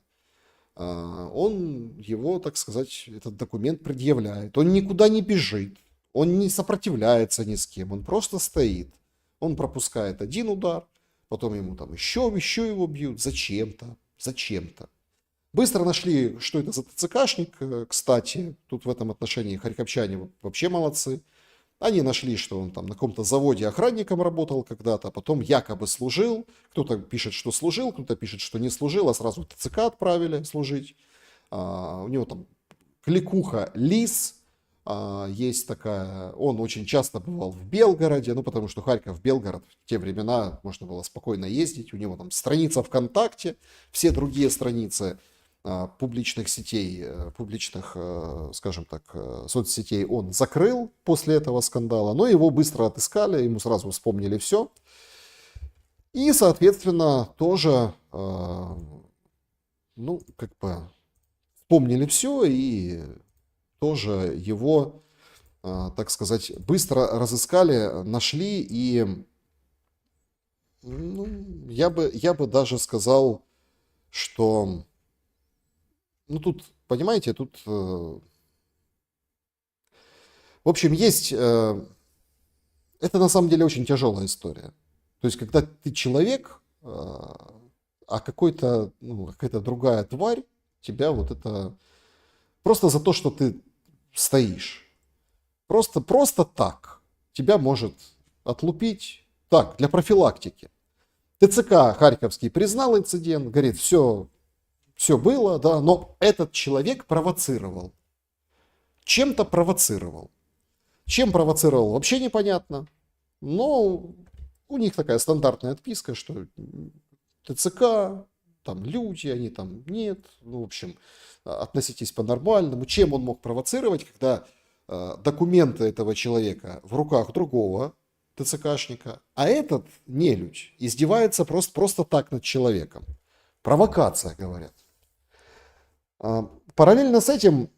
Он его, так сказать, этот документ предъявляет. Он никуда не бежит, он не сопротивляется ни с кем, он просто стоит. Он пропускает один удар, потом ему там еще его бьют, зачем-то. Быстро нашли, что это за ТЦКшник, кстати, тут в этом отношении харьковчане вообще молодцы. Они нашли, что он там на каком-то заводе охранником работал когда-то, потом якобы служил. Кто-то пишет, что служил, кто-то пишет, что не служил, а сразу в ТЦК отправили служить. У него там кликуха Лис. Есть такая, он очень часто бывал в Белгороде, ну, потому что Харьков, Белгород в те времена можно было спокойно ездить, у него там страница ВКонтакте, все другие страницы публичных сетей, публичных, скажем так, соцсетей он закрыл после этого скандала, но его быстро отыскали, ему сразу вспомнили все. И, соответственно, тоже, ну, как бы вспомнили все и тоже его, так сказать, быстро разыскали, нашли и, ну, я бы даже сказал, что, ну, тут, понимаете, тут, в общем, есть, это на самом деле очень тяжелая история. То есть, когда ты человек, а какой-то, ну, какая-то другая тварь тебя вот это... Просто за то, что ты стоишь. Просто так. Тебя может отлупить. Так, для профилактики. ТЦК Харьковский признал инцидент, говорит, все было, да, но этот человек провоцировал. Чем-то провоцировал. Чем провоцировал, вообще непонятно. Но у них такая стандартная отписка, что ТЦК, там люди, они там нет. Ну, в общем, относитесь по-нормальному. Чем он мог провоцировать, когда документы этого человека в руках другого ТЦКшника, а этот нелюдь издевается просто так над человеком. Провокация, говорят. Параллельно с этим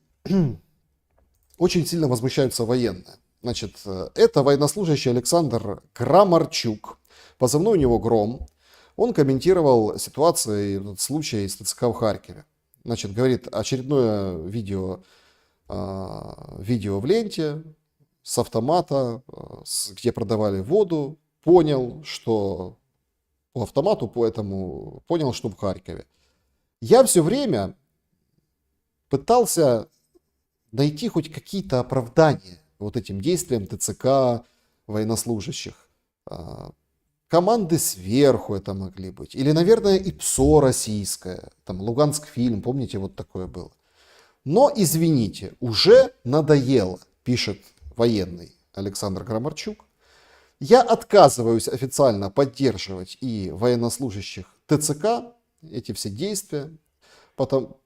очень сильно возмущаются военные. Значит, это военнослужащий Александр Крамарчук, позывной у него Гром. Он комментировал ситуацию, этот случай из ТЦК в Харькове. Значит, говорит, очередное видео в ленте с автомата, где продавали воду, понял, что по автомату, поэтому понял, что в Харькове. Я все время пытался найти хоть какие-то оправдания вот этим действиям ТЦК, военнослужащих. Команды сверху это могли быть. Или, наверное, и ПСО российское. Там Луганск фильм, помните, вот такое было. Но, извините, уже надоело, пишет военный Александр Крамарчук. Я отказываюсь официально поддерживать и военнослужащих ТЦК, эти все действия,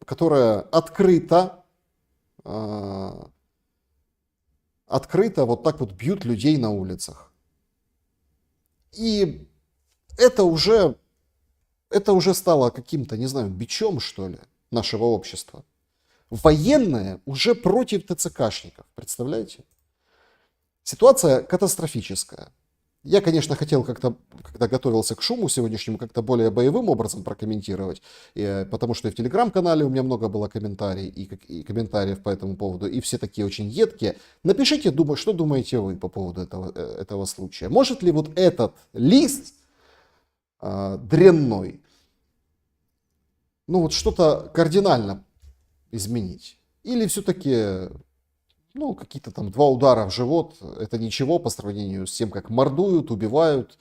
которые открыто вот так вот бьют людей на улицах. И это уже стало каким-то, не знаю, бичом, что ли, нашего общества. Военные уже против ТЦКшников, представляете? Ситуация катастрофическая. Я, конечно, хотел как-то, когда готовился к шуму сегодняшнему, как-то более боевым образом прокомментировать, потому что и в телеграм-канале у меня много было комментариев, и комментариев по этому поводу, и все такие очень едкие. Напишите, что думаете вы по поводу этого случая. Может ли вот этот лист дрянной, ну вот что-то кардинально изменить? Или все-таки... Ну, какие-то там 2 удара в живот, это ничего по сравнению с тем, как мордуют, убивают,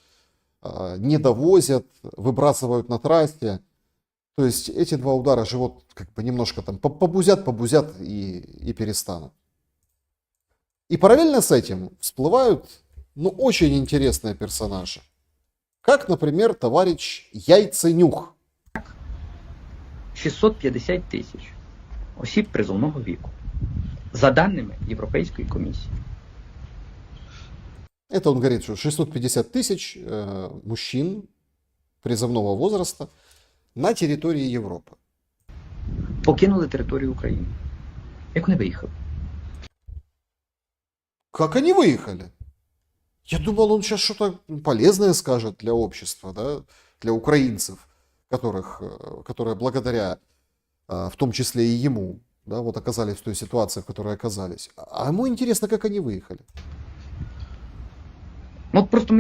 не довозят, выбрасывают на трассе. То есть эти 2 удара в живот как бы немножко там побузят и перестанут. И параллельно с этим всплывают, ну, очень интересные персонажи. Как, например, товарищ Яйценюх. 650 тисяч осіб призовного віку. За данными Европейской комиссии. Это он говорит, что 650 тысяч мужчин призывного возраста на территории Европы. Покинули територію України. Як вони виїхали? Как они выехали? Я думал, он сейчас что-то полезное скажет для общества, да? Для украинцев, которые благодаря, в том числе и ему, да, вот оказались в той ситуации, в которой оказались. А ему интересно, как они выехали. Ну от просто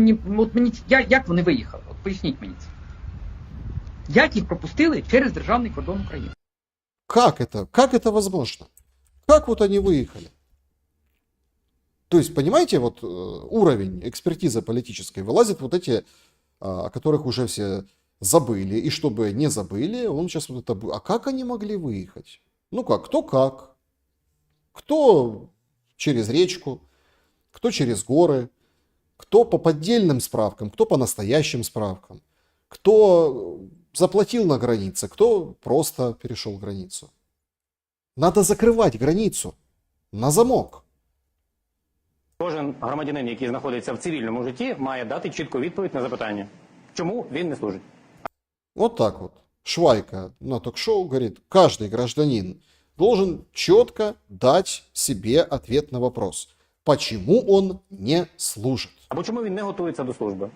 як вони виїхали? От поясніть мені це. Як їх пропустили через державний кордон України? Как это? Как это возможно? Как вот они выехали? То есть, понимаете, вот уровень экспертизы политической, вылазят вот эти, о которых уже все забыли. И чтобы не забыли, он сейчас вот это... А как они могли выехать? Ну как, кто как? Кто через речку, кто через горы, кто по поддельным справкам, кто по настоящим справкам, кто заплатил на границе, кто просто перешел границу. Надо закрывать границу на замок. Кожен громадянин, який знаходиться в цивільному житті, має дати чітку відповідь на запитання, чому він не служить. Вот так вот. Швайка на ток-шоу говорит, каждый гражданин должен четко дать себе ответ на вопрос, почему он не служит. Або чому він не готується до служби.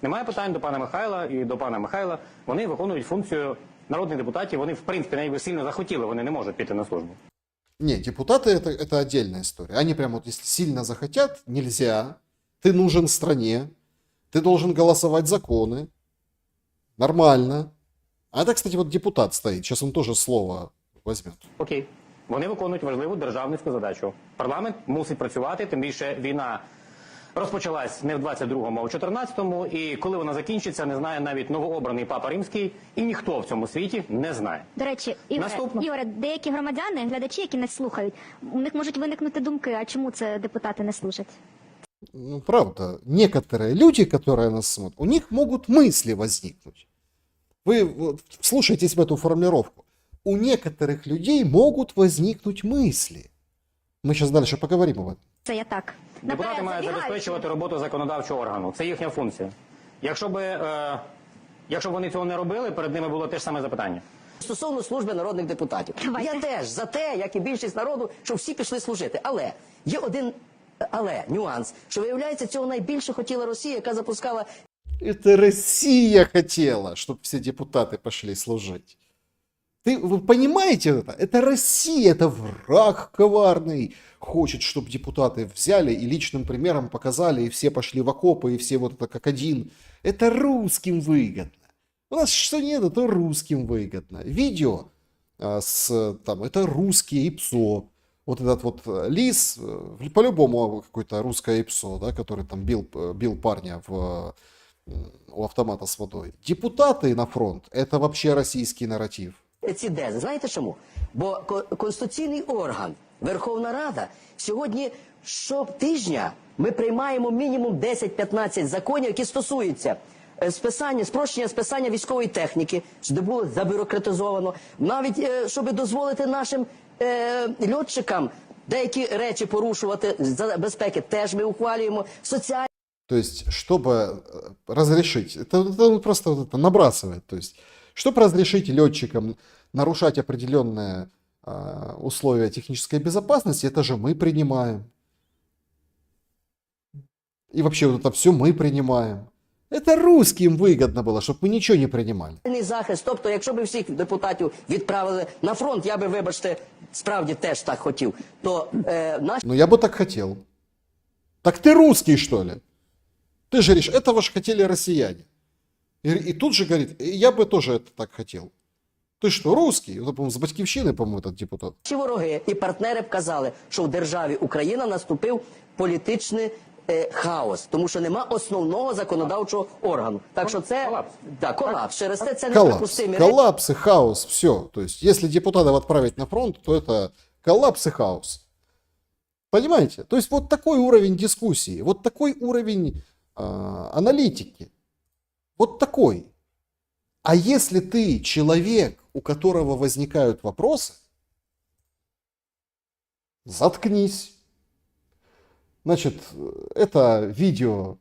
Немає питань до пана Михайла і до пана Михайла. Вони виконують функцію народних депутатів. Вони, в принципі, навіть би сильно захотіли, вони не можуть піти на службу. Не, депутаты это отдельная история. Они прям вот, если сильно захотят, нельзя. Ты нужен стране, ты должен голосовать законы. Нормально. А это, кстати, вот депутат стоит. Сейчас он тоже слово возьмет. Окей. Вони виконують важливу державницьку задачу. Парламент мусить працювати, тим більше війна розпочалась не в 22-му, а в 14-му. І коли вона закінчиться, не знає навіть новообраний Папа Римський. І ніхто в цьому світі не знає. До речі, Наступно. Ігоре, деякі громадяни, глядачі, які нас слухають, у них можуть виникнути думки, а чому це депутати не служать? Ну, правда, некоторые люди, которые нас смотрят, у них могут мысли возникнуть. Вы вот вслушайтесь в эту формулировку. У некоторых людей могут возникнуть мысли. Мы сейчас дальше поговорим об этом. Це я так. Депутати Наперед мають забігаю. забезпечувати роботу законодавчого органу. Це їхня функція. Якщо б вони цього не робили, перед ними було те ж саме запитання. Стосовно служби народних депутатів. Давайте. Я теж за те, як і більшість народу, щоб всі пішли служити. Але є один нюанс, що виявляється, цього найбільше хотіла Росія, яка запускала Это Россия хотела, чтобы все депутаты пошли служить. Вы понимаете это? Это Россия, это враг коварный. Хочет, чтобы депутаты взяли и личным примером показали, и все пошли в окопы, и все вот это как один. Это русским выгодно. У нас что нет, то русским выгодно. Видео это русские ИПСО. Вот этот вот лис, по-любому какое-то русское ИПСО, да, который там бил парня у автомата с водой. Депутаты на фронт – это вообще российский нарратив. ці тези. Знаєте чому? Бо конституційний орган, Верховна Рада, сьогодні щотижня ми приймаємо мінімум 10-15 законів, які стосуються спрощення списання військової техніки, щоб було забюрократизовано, навіть щоб дозволити нашим льотчикам деякі речі порушувати за безпеки, теж ми ухвалюємо. То есть, чтобы разрешить, это он просто вот это набрасывает, то есть, чтобы разрешить летчикам нарушать определенные условия технической безопасности, это же мы принимаем. И вообще вот это все мы принимаем. Это русским выгодно было, чтобы мы ничего не принимали. Захист, тобто, якщо б всіх депутатів відправили на фронт, я би, вибачте, справді теж так хотів, то наші... Ну, я бы так хотел. Так ты русский, что ли? Ты же говоришь, этого же хотели россияне. И тут же говорит, я бы тоже это так хотел. Ты что, русский? Это, по-моему, с Батьківщини, по-моему, этот депутат. Наші вороги і партнери б казали, що в державі Україна наступив політичний хаос, тому що нема основного законодавчого органу. Так що це Колапс. Да, колапс. Через це Коллапс. неприпустимі речі. Коллапс и хаос, все. То есть, если депутатов отправить на фронт, то это коллапс и хаос. Понимаете? То есть, вот такой уровень дискуссии, вот такой уровень аналитики. Вот такой. А если ты человек, у которого возникают вопросы, заткнись. Значит, это видео,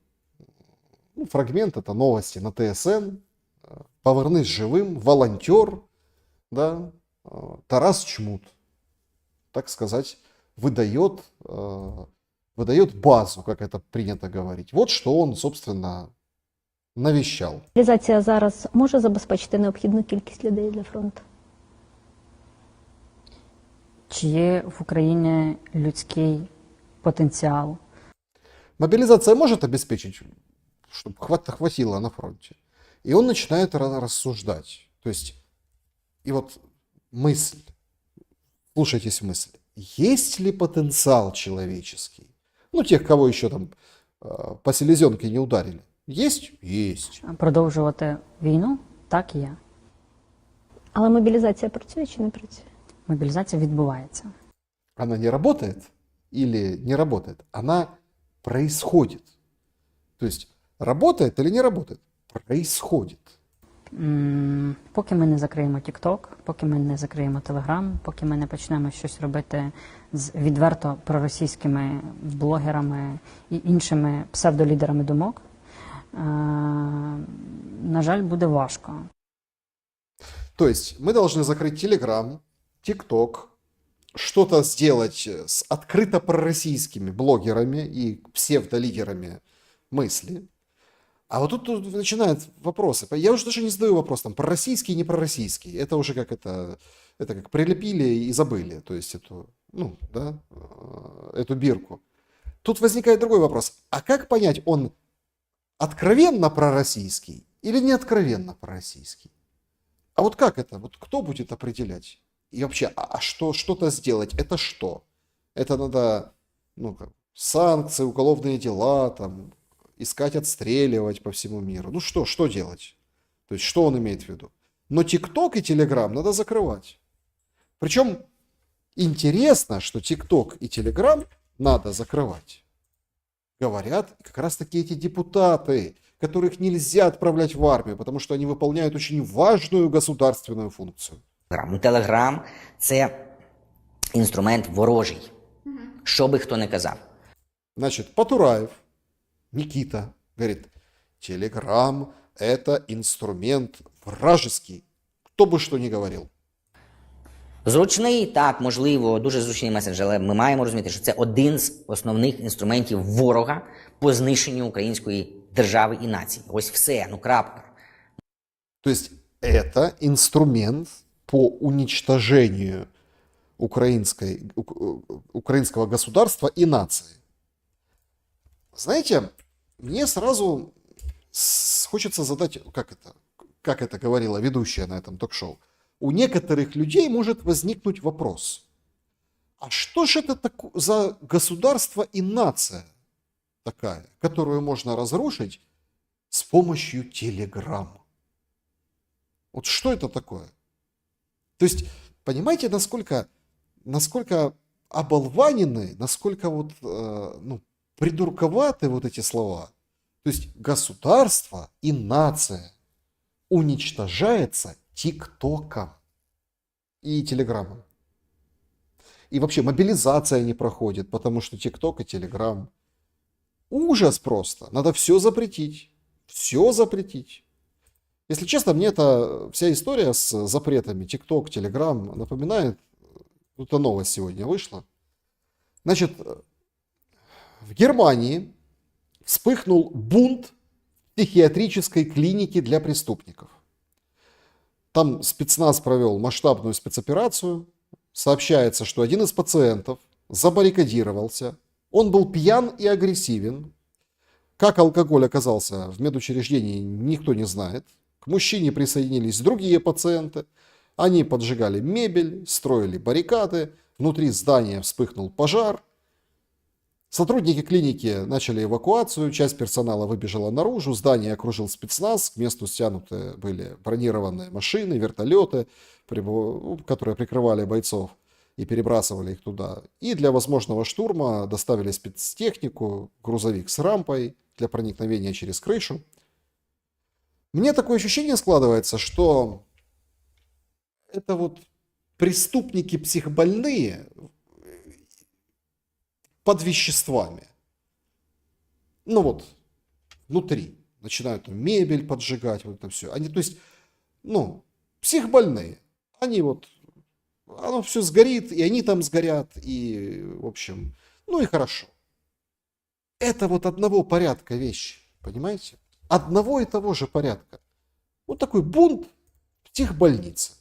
фрагмент, это новости на ТСН. Повернись живым, волонтер, да, Тарас Чмут, так сказать, выдает базу, как это принято говорить. Вот что он, собственно, навещал. Мобілізація зараз може забезпечити необхідну кількість людей для фронту? Чи є в Україні людський потенціал? Мобилизация может обеспечить, чтобы хватило на фронте. И он начинает рассуждать. То есть, и вот мысль, слушайтесь мысль, есть ли потенциал человеческий? Ну, тех, кого еще там по селезенке не ударили. Есть? Есть. Продовжувати війну? Так, є. Але мобілізація працює чи не працює? Мобілізація відбувається. Она не работает? или не работает? Она происходит. То есть работает или не работает? Происходит. Поки ми не закриємо TikTok, поки ми не закриємо Telegram, поки ми не почнемо щось робити з відверто проросійськими блогерами і іншими псевдолідерами думок, на жаль, буде важко. То есть мы должны закрыть Telegram, TikTok, что-то сделать с открыто пророссийскими блогерами и псевдолидерами мысли. А вот тут начинают вопросы. Я уже даже не задаю вопрос, там, пророссийский, не пророссийский. Это уже как это как прилепили и забыли. То есть эту, ну, да, эту бирку. Тут возникает другой вопрос. А как понять, он откровенно пророссийский или не откровенно пророссийский? А вот как это? Вот кто будет определять? И вообще, что-то сделать? Это что? Это надо, ну, санкции, уголовные дела, там, искать, отстреливать по всему миру. Ну что делать? То есть, что он имеет в виду? Но TikTok и Telegram надо закрывать. Причем интересно, что TikTok и Telegram надо закрывать. Говорят как раз таки эти депутаты, которых нельзя отправлять в армию, потому что они выполняют очень важную государственную функцию. Телеграм – це інструмент ворожий, що би хто не казав. Значит, Потураев, Никита, говорит, Telegram – это инструмент вражеский, кто бы что ни говорил. Зручний, так, можливо, дуже зручний меседж, але ми маємо розуміти, що це один з основних інструментів ворога по знищенню української держави і нації. Ось все, ну крапка. То есть это инструмент по уничтожению украинского государства и нации. Знаете, мне сразу хочется задать, как это говорила ведущая на этом ток-шоу. У некоторых людей может возникнуть вопрос. А что же это за государство и нация такая, которую можно разрушить с помощью Telegram? Вот что это такое? То есть, понимаете, насколько оболванены, насколько вот, придурковаты вот эти слова. То есть, государство и нация уничтожается ТикТоком и Телеграмом. И вообще мобилизация не проходит, потому что ТикТок и Телеграм. Ужас просто. Надо все запретить. Все запретить. Если честно, мне эта вся история с запретами ТикТок, Телеграм напоминает, это новость сегодня вышла. Значит, в Германии вспыхнул бунт в психиатрической клинике для преступников. Там спецназ провел масштабную спецоперацию. Сообщается, что один из пациентов забаррикадировался. Он был пьян и агрессивен. Как алкоголь оказался в медучреждении, никто не знает. К мужчине присоединились другие пациенты. Они поджигали мебель, строили баррикады. Внутри здания вспыхнул пожар. Сотрудники клиники начали эвакуацию, часть персонала выбежала наружу, здание окружил спецназ, к месту стянуты были бронированные машины, вертолеты, которые прикрывали бойцов и перебрасывали их туда. И для возможного штурма доставили спецтехнику, грузовик с рампой для проникновения через крышу. Мне такое ощущение складывается, что это вот преступники психбольные под веществами. Ну вот, внутри. Начинают там мебель поджигать, вот это все. Они, то есть, психбольные. Они вот, оно все сгорит, и они там сгорят, и, в общем, и хорошо. Это вот одного порядка вещи, понимаете? Одного и того же порядка. Вот такой бунт в психбольнице.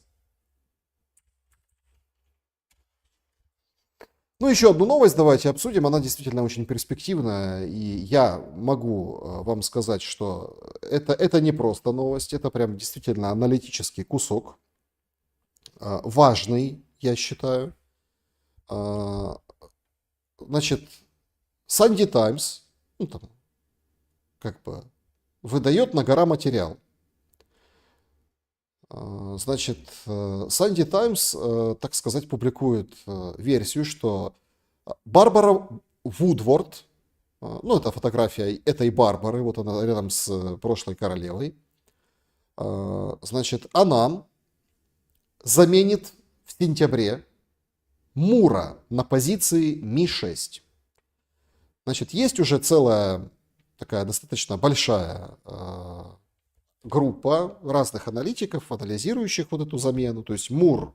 Еще одну новость давайте обсудим. Она действительно очень перспективная. И я могу вам сказать, что это не просто новость. Это прям действительно аналитический кусок. Важный, я считаю. Значит, Sunday Times выдает на гора материал. Значит, Sunday Times, так сказать, публикует версию, что Барбара Вудворд, ну, это фотография этой Барбары, вот она рядом с прошлой королевой. Значит, она заменит в сентябре Мура на позиции Ми-6. Значит, есть уже целая такая достаточно большая группа разных аналитиков, анализирующих вот эту замену. То есть Мур,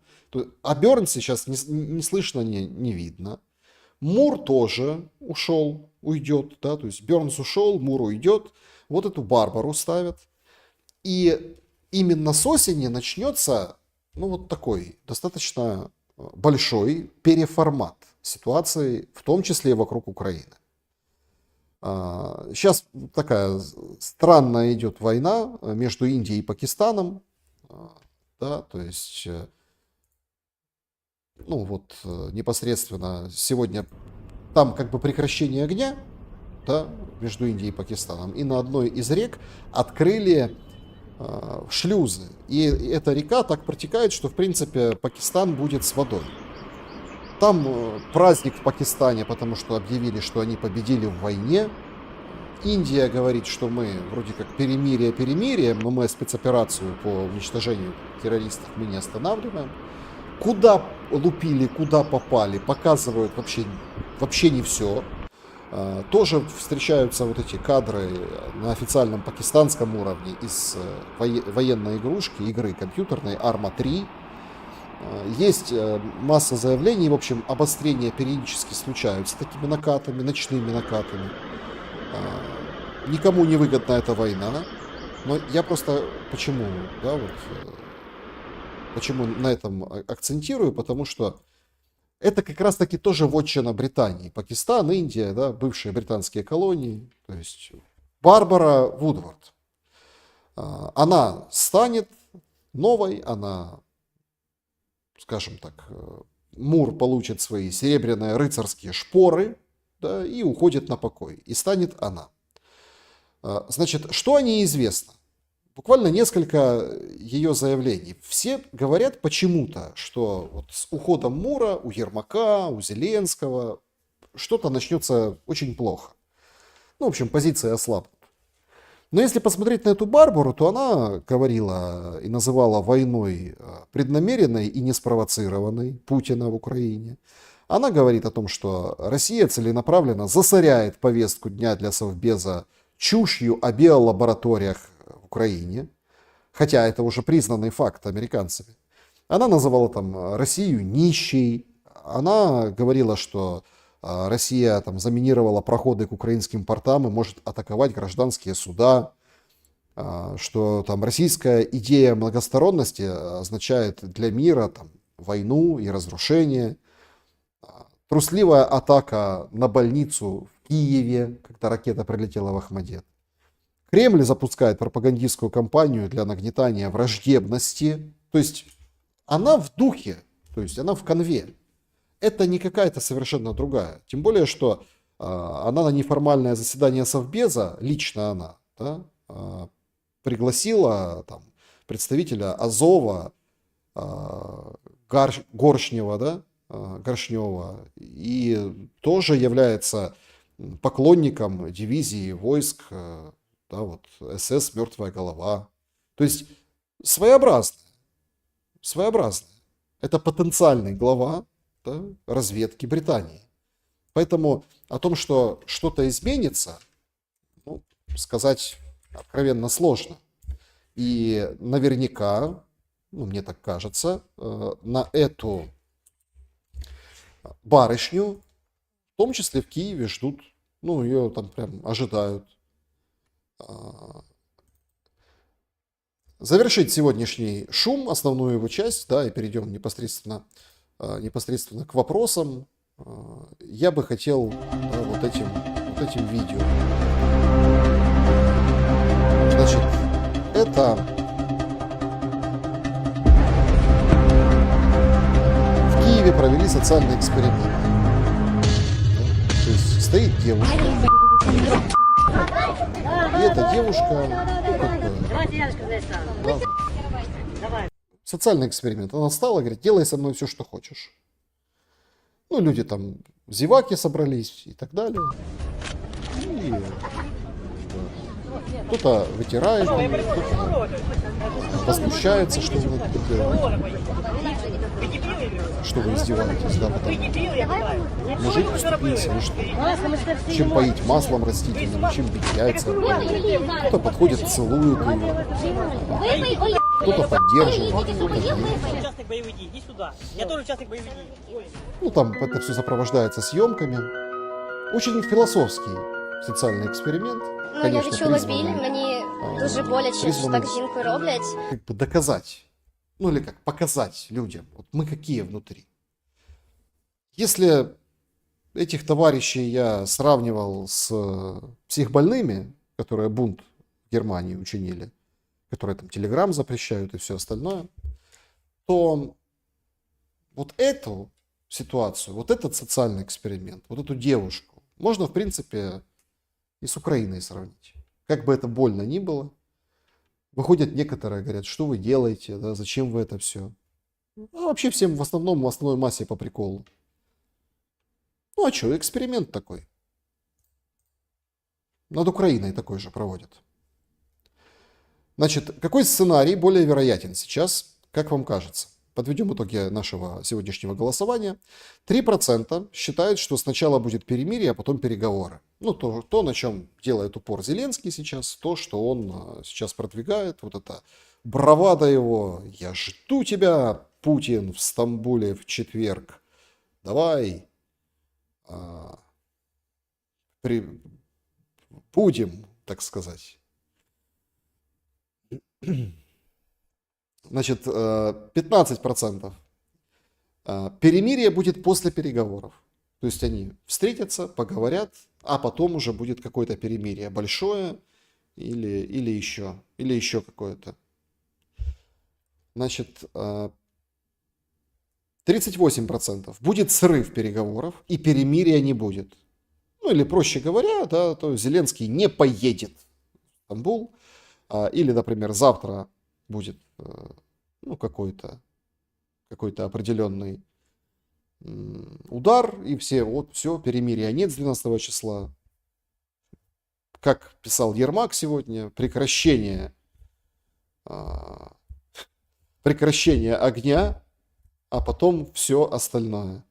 о Бёрн сейчас не слышно, не видно. Мур тоже уйдет, да, то есть Бёрнс ушел, Мур уйдет, вот эту Барбару ставят. И именно с осени начнется, ну, вот такой достаточно большой переформат ситуации, в том числе и вокруг Украины. Сейчас такая странная идет война между Индией и Пакистаном, да, то есть, ну вот непосредственно сегодня там как бы прекращение огня, да, между Индией и Пакистаном, и на одной из рек открыли шлюзы, и эта река так протекает, что в принципе Пакистан будет с водой. Там праздник в Пакистане, потому что объявили, что они победили в войне. Индия говорит, что мы вроде как перемирие, но мы спецоперацию по уничтожению террористов мы не останавливаем. Куда лупили, куда попали, показывают вообще не все. Тоже встречаются вот эти кадры на официальном пакистанском уровне из военной игры компьютерной Arma 3. Есть масса заявлений, в общем, обострения периодически случаются такими накатами, ночными накатами. Никому не выгодна эта война, но я просто почему на этом акцентирую, потому что это как раз-таки тоже вотчина Британии. Пакистан, Индия, да, бывшие британские колонии. То есть Барбара Вудворд. Она станет новой, она, скажем так, Мур получит свои серебряные рыцарские шпоры, да, и уходит на покой. И станет она. Значит, что о ней известно? Буквально несколько ее заявлений. Все говорят почему-то, что вот с уходом Мура у Ермака, у Зеленского что-то начнется очень плохо. Ну, в общем, позиции ослабнут. Но если посмотреть на эту Барбару, то она говорила и называла войной преднамеренной и неспровоцированной Путина в Украине. Она говорит о том, что Россия целенаправленно засоряет повестку дня для Совбеза чушью о биолабораториях в Украине, хотя это уже признанный факт американцами. Она называла там Россию нищей, она говорила, что Россия там заминировала проходы к украинским портам и может атаковать гражданские суда, что там российская идея многосторонности означает для мира там войну и разрушение. Трусливая атака на больницу в Киеве, когда ракета прилетела в Ахмадет. Кремль запускает пропагандистскую кампанию для нагнетания враждебности. То есть она в духе, то есть она в конве. Это не какая-то совершенно другая. Тем более, что она на неформальное заседание Совбеза, лично она, да, пригласила там представителя Азова, Горшнева, да, Горшнева, и тоже является поклонником дивизии войск, да, вот, СС «Мертвая голова». То есть своеобразная. Это потенциальный глава, да, разведки Британии. Поэтому о том, что что-то изменится, ну, сказать откровенно сложно. И наверняка, ну, мне так кажется, на эту барышню, в том числе в Киеве, ждут, ну, ее там прям ожидают. Завершить сегодняшний шум, основную его часть, да, и перейдем непосредственно к вопросам. Я бы хотел, да, вот этим видео. Значит, это в Киеве провели социальный эксперимент. То есть стоит девушка. И эта девушка, ну, как бы, да, социальный эксперимент. Она стала, говорит, делай со мной все, что хочешь. Ну, люди там зеваки собрались и так далее. И, да. Кто-то вытирает, кто-то возмущается, что вы это делаете. Что вы издеваетесь, да, потому мужик поступился, ну что? Чем поить маслом растительным, чем бить яйца. Кто-то подходит, целует ее, кто-то поддерживает, кто-то нет. Участник боевых действий, иди сюда. Я тоже участник боевых действий. Ну, там это все сопровождается съемками. Очень философский соціальний експеримент. Ну, Конечно, я відчула біль, призваний, мені дуже боляче, що призваний так з жінкою роблять. как бы доказать, ну или как показать людям, вот мы какие внутри. Если этих товарищей я сравнивал с психбольными, которые бунт в Германии учинили, которые там телеграм запрещают и все остальное, то вот эту ситуацию, вот этот социальный эксперимент, вот эту девушку можно, в принципе, и с Украиной сравнить. Как бы это больно ни было. Выходят некоторые, говорят, что вы делаете, да, зачем вы это все. Ну, вообще всем в основной массе по приколу. Ну а что, эксперимент такой. Над Украиной такой же проводят. Значит, какой сценарий более вероятен сейчас, как вам кажется? Подведем итоги нашего сегодняшнего голосования. 3% считают, что сначала будет перемирие, а потом переговоры. Ну, то, на чем делает упор Зеленский сейчас, то, что он сейчас продвигает, вот это бравада его. Я жду тебя, Путин, в Стамбуле в четверг. Давай. Будем, так сказать. Значит, 15% перемирие будет после переговоров. То есть они встретятся, поговорят, а потом уже будет какое-то перемирие большое или еще какое-то. Значит, 38% будет срыв переговоров и перемирия не будет. Ну или проще говоря, да, то Зеленский не поедет в Стамбул. Или, например, завтра будет ну, какой-то определенный удар, и все, перемирия нет с 12 числа. Как писал Ермак сегодня, прекращение огня, а потом все остальное.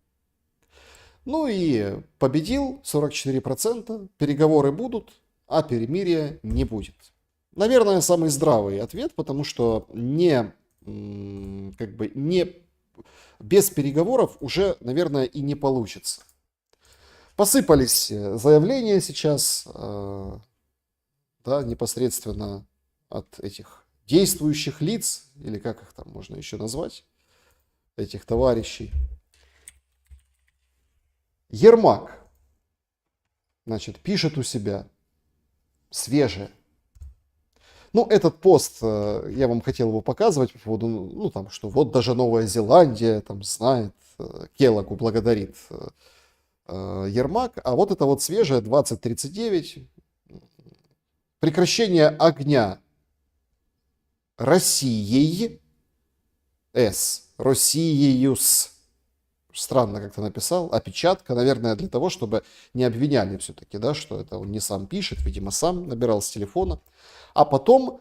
Ну и победил 44%, переговоры будут, а перемирия не будет. Наверное, самый здравый ответ, потому что без переговоров уже, наверное, и не получится. Посыпались заявления сейчас, да, непосредственно от этих действующих лиц, или как их там можно еще назвать, этих товарищей. Ермак, значит, пишет у себя свежее. Ну, этот пост, я вам хотел его показывать по поводу, ну, там, что вот даже Новая Зеландия, там, знает, Келлогу благодарит Ермак, а вот это вот свежее, 2039, прекращение огня Россией, Россией, странно как-то написал, опечатка, наверное, для того, чтобы не обвиняли все-таки, да, что это он не сам пишет, видимо, сам набирал с телефона. А потом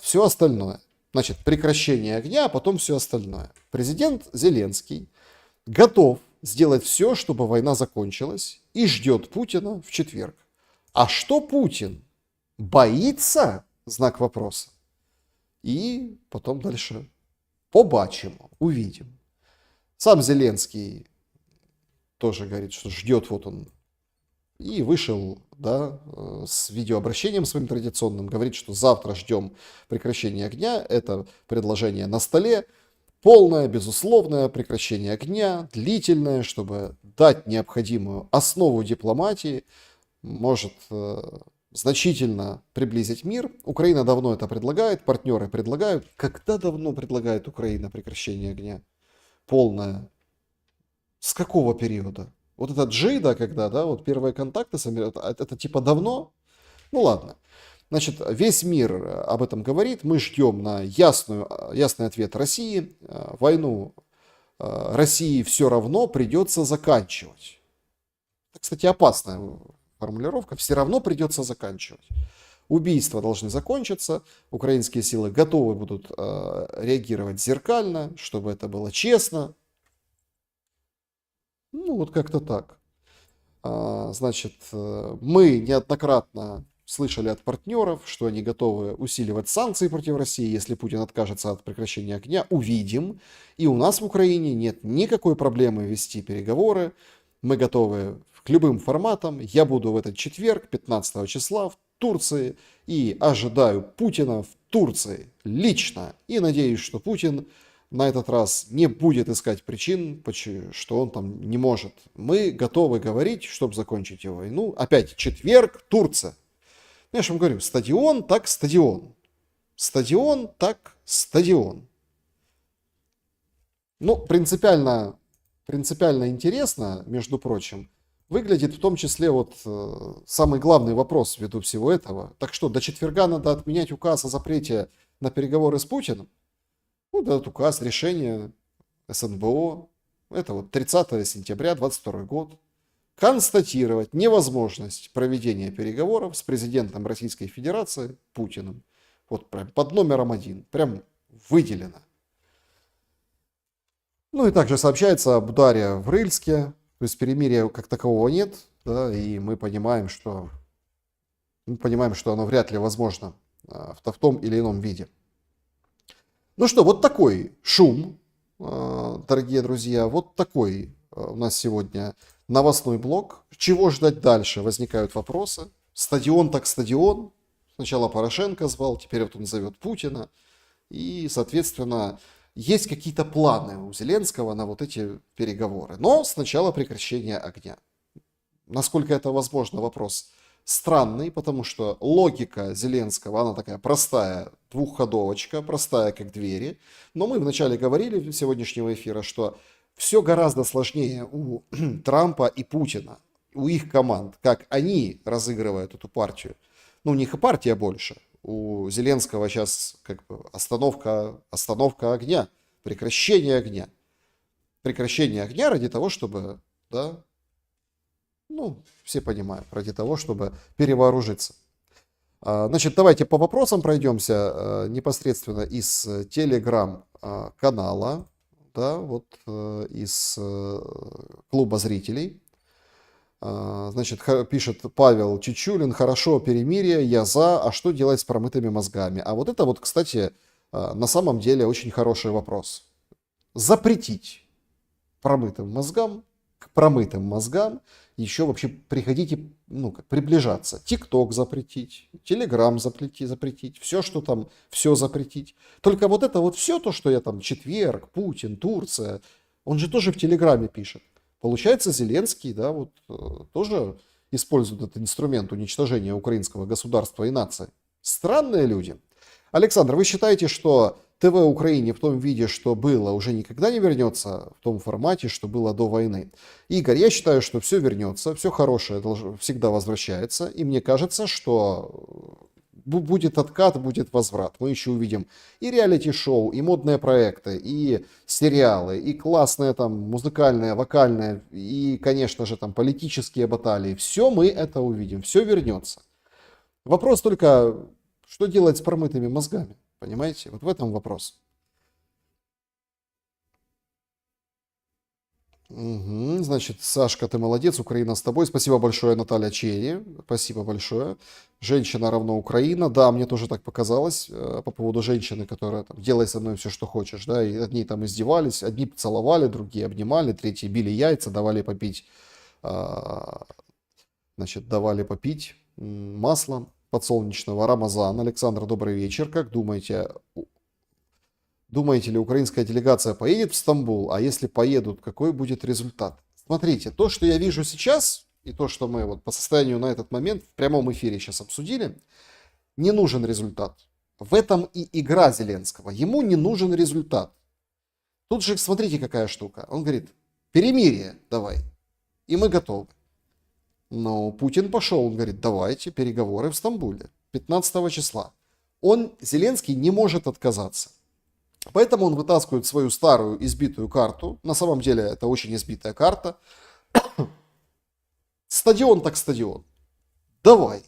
все остальное. Значит, прекращение огня, а потом все остальное. Президент Зеленский готов сделать все, чтобы война закончилась, и ждет Путина в четверг. А что Путин? Боится? Знак вопроса. И потом дальше побачимо, увидим. Сам Зеленский тоже говорит, что ждет, вот он. И вышел, да, с видеообращением своим традиционным, говорит, что завтра ждем прекращения огня, это предложение на столе, полное, безусловное прекращение огня, длительное, чтобы дать необходимую основу дипломатии, может значительно приблизить мир. Украина давно это предлагает, партнеры предлагают. Когда давно предлагает Украина прекращение огня? Полное. С какого периода? Вот это Джида, когда, да, вот первые контакты, это типа давно? Ну ладно. Значит, весь мир об этом говорит. Мы ждем на ясный ответ России. Войну России все равно придется заканчивать. кстати, опасная формулировка, все равно придется заканчивать. Убийства должны закончиться, украинские силы готовы будут реагировать зеркально, чтобы это было честно. Ну, вот как-то так. Значит, мы неоднократно слышали от партнеров, что они готовы усиливать санкции против России, если Путин откажется от прекращения огня. Увидим. И у нас в Украине нет никакой проблемы вести переговоры. Мы готовы к любым форматам. Я буду в этот четверг, 15 числа, в Турции. И ожидаю Путина в Турции лично. И надеюсь, что Путин на этот раз не будет искать причин, что он там не может. Мы готовы говорить, чтобы закончить его войну. Опять четверг, Турция. Я же вам говорю, стадион так стадион. Стадион так стадион. Ну, принципиально интересно, между прочим, выглядит в том числе вот самый главный вопрос ввиду всего этого. Так что, до четверга надо отменять указ о запрете на переговоры с Путиным? Ну, этот указ, решение СНБО, это вот 30 сентября 2022 год. Констатировать невозможность проведения переговоров с президентом Российской Федерации Путиным. Вот прям под номером 1, прям выделено. Ну и также сообщается об ударе в Рыльске, то есть перемирия как такового нет, да, и мы понимаем, что оно вряд ли возможно в том или ином виде. Ну что, вот такой шум, дорогие друзья, вот такой у нас сегодня новостной блок. Чего ждать дальше? Возникают вопросы. Стадион так стадион. Сначала Порошенко звал, теперь вот он зовет Путина. И, соответственно, есть какие-то планы у Зеленского на вот эти переговоры. Но сначала прекращение огня. Насколько это возможно, вопрос странный, потому что логика Зеленского, она такая простая, двухходовочка, простая как двери. Но мы вначале говорили сегодняшнего эфира, что все гораздо сложнее у Трампа и Путина, у их команд, как они разыгрывают эту партию. Ну, у них и партия больше. У Зеленского сейчас как бы остановка огня, прекращение огня. Прекращение огня ради того, чтобы, да, ну, все понимают, ради того, чтобы перевооружиться. Значит, давайте по вопросам пройдемся непосредственно из телеграм-канала, да, вот из клуба зрителей. Значит, пишет Павел Чичулин: хорошо, перемирие, я за, а что делать с промытыми мозгами? А вот это вот, кстати, на самом деле очень хороший вопрос. Запретить промытым мозгам, к промытым мозгам еще вообще приходите, ну, как приближаться. ТикТок запретить, Телеграм запретить, все, что там, все запретить. Только вот это вот все то, что я там, четверг, Путин, Турция, он же тоже в Телеграме пишет. Получается, Зеленский, да, вот тоже использует этот инструмент уничтожения украинского государства и нации. Странные люди. Александр, вы считаете, что ТВ Украине в том виде, что было, уже никогда не вернется в том формате, что было до войны? Игорь, я считаю, что все вернется, все хорошее всегда возвращается, и мне кажется, что будет откат, будет возврат. Мы еще увидим и реалити-шоу, и модные проекты, и сериалы, и классные там музыкальные, вокальные, и, конечно же, там политические баталии. Все мы это увидим, все вернется. Вопрос только, что делать с промытыми мозгами? Понимаете? Вот в этом вопрос. Угу. Значит, Сашка, ты молодец, Украина с тобой. Спасибо большое, Наталья Черри. Спасибо большое. Женщина равно Украина. Да, мне тоже так показалось по поводу женщины, которая там, делай со мной все, что хочешь. Да, и одни там издевались, одни целовали, другие обнимали, третьи били яйца, давали попить, значит, давали попить масло подсолнечного. Рамазан. Александр, добрый вечер. Как думаете ли украинская делегация поедет в Стамбул? А если поедут, какой будет результат? Смотрите, то, что я вижу сейчас, и то, что мы вот по состоянию на этот момент в прямом эфире сейчас обсудили, не нужен результат. В этом и игра Зеленского. Ему не нужен результат. Тут же, смотрите, какая штука. Он говорит, перемирие давай. И мы готовы. Но Путин пошел, он говорит, давайте переговоры в Стамбуле 15 числа. Зеленский не может отказаться. Поэтому он вытаскивает свою старую избитую карту. На самом деле это очень избитая карта. Стадион так стадион. Давай,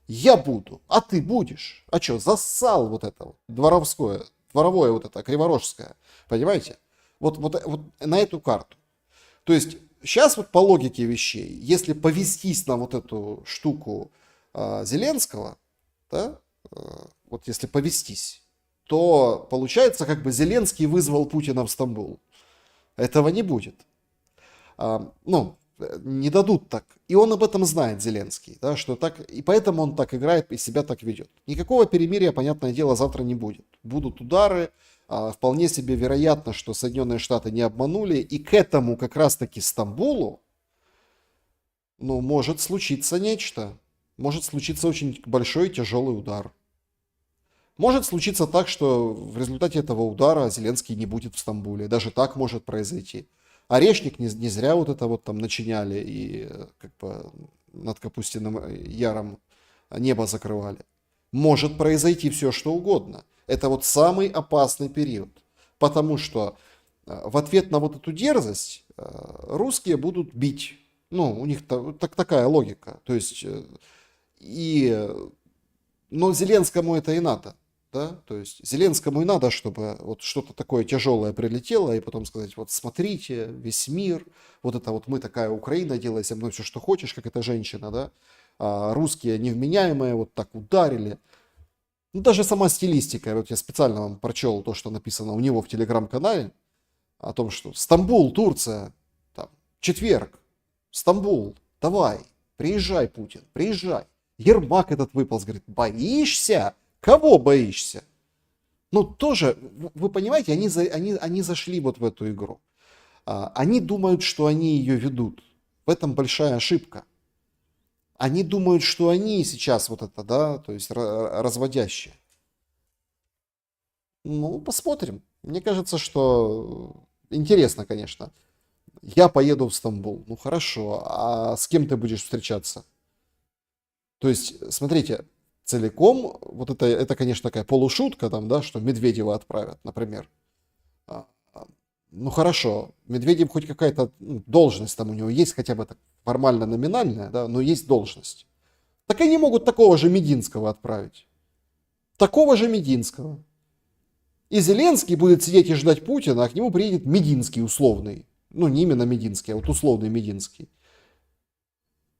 я буду, а ты будешь. А что, зассал вот это вот, дворовое вот это, криворожское, понимаете? Вот на эту карту. То есть сейчас вот по логике вещей, если повестись на вот эту штуку Зеленского, да, вот если повестись, то получается, как бы Зеленский вызвал Путина в Стамбул. Этого не будет. Ну, не дадут так. И он об этом знает, Зеленский, да, что так, и поэтому он так играет и себя так ведет. Никакого перемирия, понятное дело, завтра не будет. Будут удары, вполне себе вероятно, что Соединенные Штаты не обманули, и к этому как раз-таки Стамбулу, ну, может случиться нечто. Может случиться очень большой и тяжелый удар. Может случиться так, что в результате этого удара Зеленский не будет в Стамбуле. Даже так может произойти. Орешник не зря вот это вот там начиняли и как бы над Капустиным Яром небо закрывали. Может произойти все, что угодно. Это вот самый опасный период. Потому что в ответ на вот эту дерзость русские будут бить. Ну, у них такая логика. То есть, но Зеленскому это и надо. Да? То есть Зеленскому и надо, чтобы вот что-то такое тяжелое прилетело, и потом сказать, вот смотрите, весь мир, вот это вот мы такая Украина, делай со мной все, что хочешь, как эта женщина, да? А русские невменяемые вот так ударили. Ну, даже сама стилистика, вот я специально вам прочел то, что написано у него в телеграм-канале, о том, что Стамбул, Турция, там, четверг, Стамбул, давай, приезжай, Путин, приезжай. Ермак этот выполз, говорит, боишься? Кого боишься? Ну, тоже, вы понимаете, они зашли вот в эту игру. Они думают, что они ее ведут. В этом большая ошибка. Они думают, что они сейчас вот это, да, то есть разводящие. Ну, посмотрим. Мне кажется, что интересно, конечно. Я поеду в Стамбул. Ну, хорошо. А с кем ты будешь встречаться? То есть, смотрите, целиком, вот это, конечно, такая полушутка, там, да, что Медведева отправят, например. Ну, хорошо, Медведев хоть какая-то должность там у него есть, хотя бы так формально номинальная, да, но есть должность. Так они могут такого же Мединского отправить. Такого же Мединского. И Зеленский будет сидеть и ждать Путина, а к нему приедет Мединский условный. Ну, не именно Мединский, а вот условный Мединский.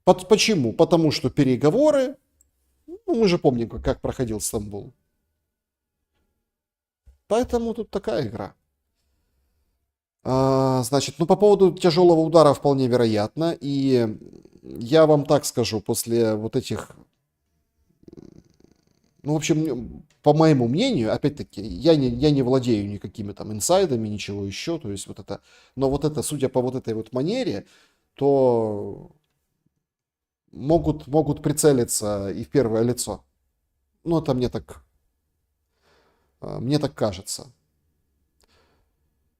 Почему? Потому что переговоры. Ну, мы же помним, как проходил Стамбул. Поэтому тут такая игра. Значит, ну по поводу тяжелого удара вполне вероятно. И я вам так скажу, после вот этих... Ну, в общем, по моему мнению, опять-таки, я не владею никакими там инсайдами, ничего еще. То есть вот это... Но вот это, судя по вот этой вот манере, то... Могут прицелиться и в первое лицо. Ну, это мне так кажется.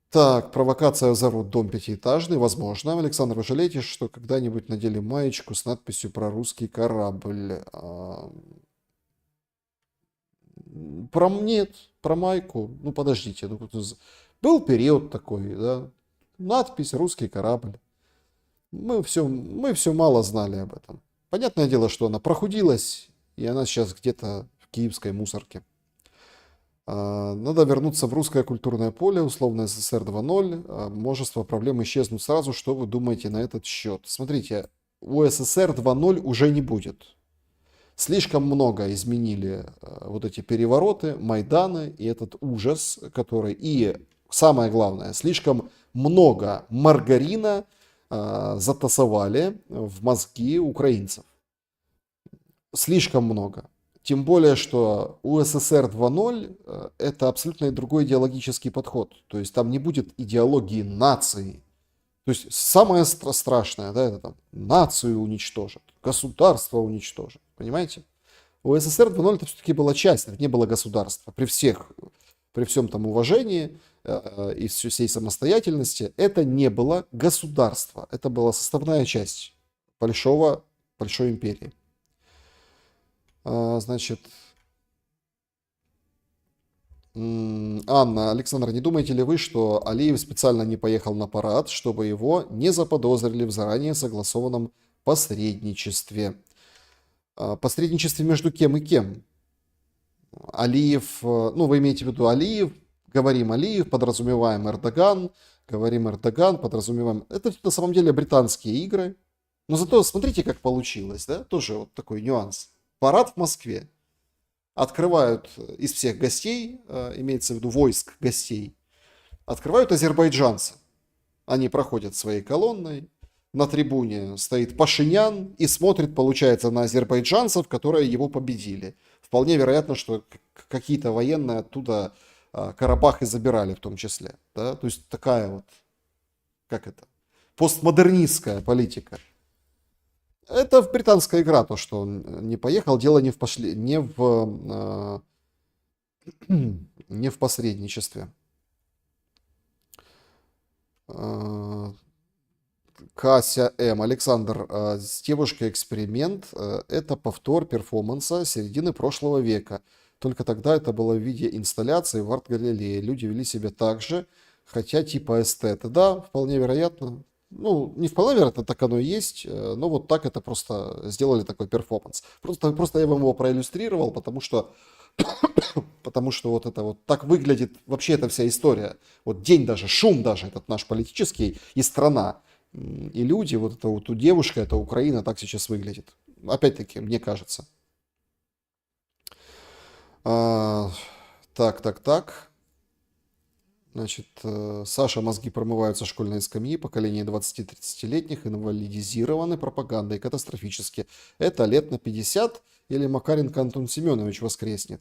Так, провокация взорвут дом пятиэтажный. Возможно. Александр, вы жалеете, что когда-нибудь надели маечку с надписью про русский корабль? Нет, про майку. Ну, подождите. Был период такой, да. Надпись «Русский корабль». Мы все мало знали об этом. Понятное дело, что она прохудилась, и она сейчас где-то в киевской мусорке. Надо вернуться в русское культурное поле, условно СССР 2.0. Множество проблем исчезнут сразу. Что вы думаете на этот счет? Смотрите, у СССР 2.0 уже не будет. Слишком много изменили вот эти перевороты, Майданы и этот ужас, который... И самое главное, слишком много маргарина затасовали в мозги украинцев. Слишком много. Тем более, что у СССР 2.0 это абсолютно другой идеологический подход. То есть там не будет идеологии нации. То есть самое страшное, да, это там нацию уничтожат, государство уничтожат. Понимаете? У СССР 2.0 это все-таки была часть, это не было государства. При всем там уважении и всей самостоятельности, это не было государство. Это была составная часть большой империи. Значит, Анна, Александр, не думаете ли вы, что Алиев специально не поехал на парад, чтобы его не заподозрили в заранее согласованном посредничестве. Посредничестве между кем и кем? Алиев, ну, вы имеете в виду Алиев, говорим Алиев, подразумеваем Эрдоган, говорим Эрдоган, подразумеваем... Это на самом деле британские игры. Но зато смотрите, как получилось, да? Тоже вот такой нюанс. Парад в Москве. Открывают из всех гостей, имеется в виду войск гостей, открывают азербайджанцы. Они проходят своей колонной. На трибуне стоит Пашинян и смотрит, получается, на азербайджанцев, которые его победили. Вполне вероятно, что какие-то военные оттуда Карабах и забирали в том числе. Да? То есть такая вот, как это, постмодернистская политика. Это в британская игра, то, что он не поехал. Дело не в посредничестве. Кася М. Александр, с девушкой эксперимент это повтор перформанса середины прошлого века. Только тогда это было в виде инсталляции в арт-галерее. Люди вели себя так же, хотя типа эстеты. Да, вполне вероятно. Ну, не вполне вероятно, так оно и есть, но вот так это просто сделали такой перформанс. Просто я вам его проиллюстрировал, потому что вот это вот так выглядит вообще эта вся история. Вот день даже, шум даже этот наш политический и страна, и люди, вот эта вот девушка, это Украина, так сейчас выглядит. Опять-таки, мне кажется. Так. Значит, Саша, мозги промываются школьной скамьи, поколение 20-30-летних инвалидизированы пропагандой катастрофически. Это лет на 50 или Макаренко Антон Семенович воскреснет.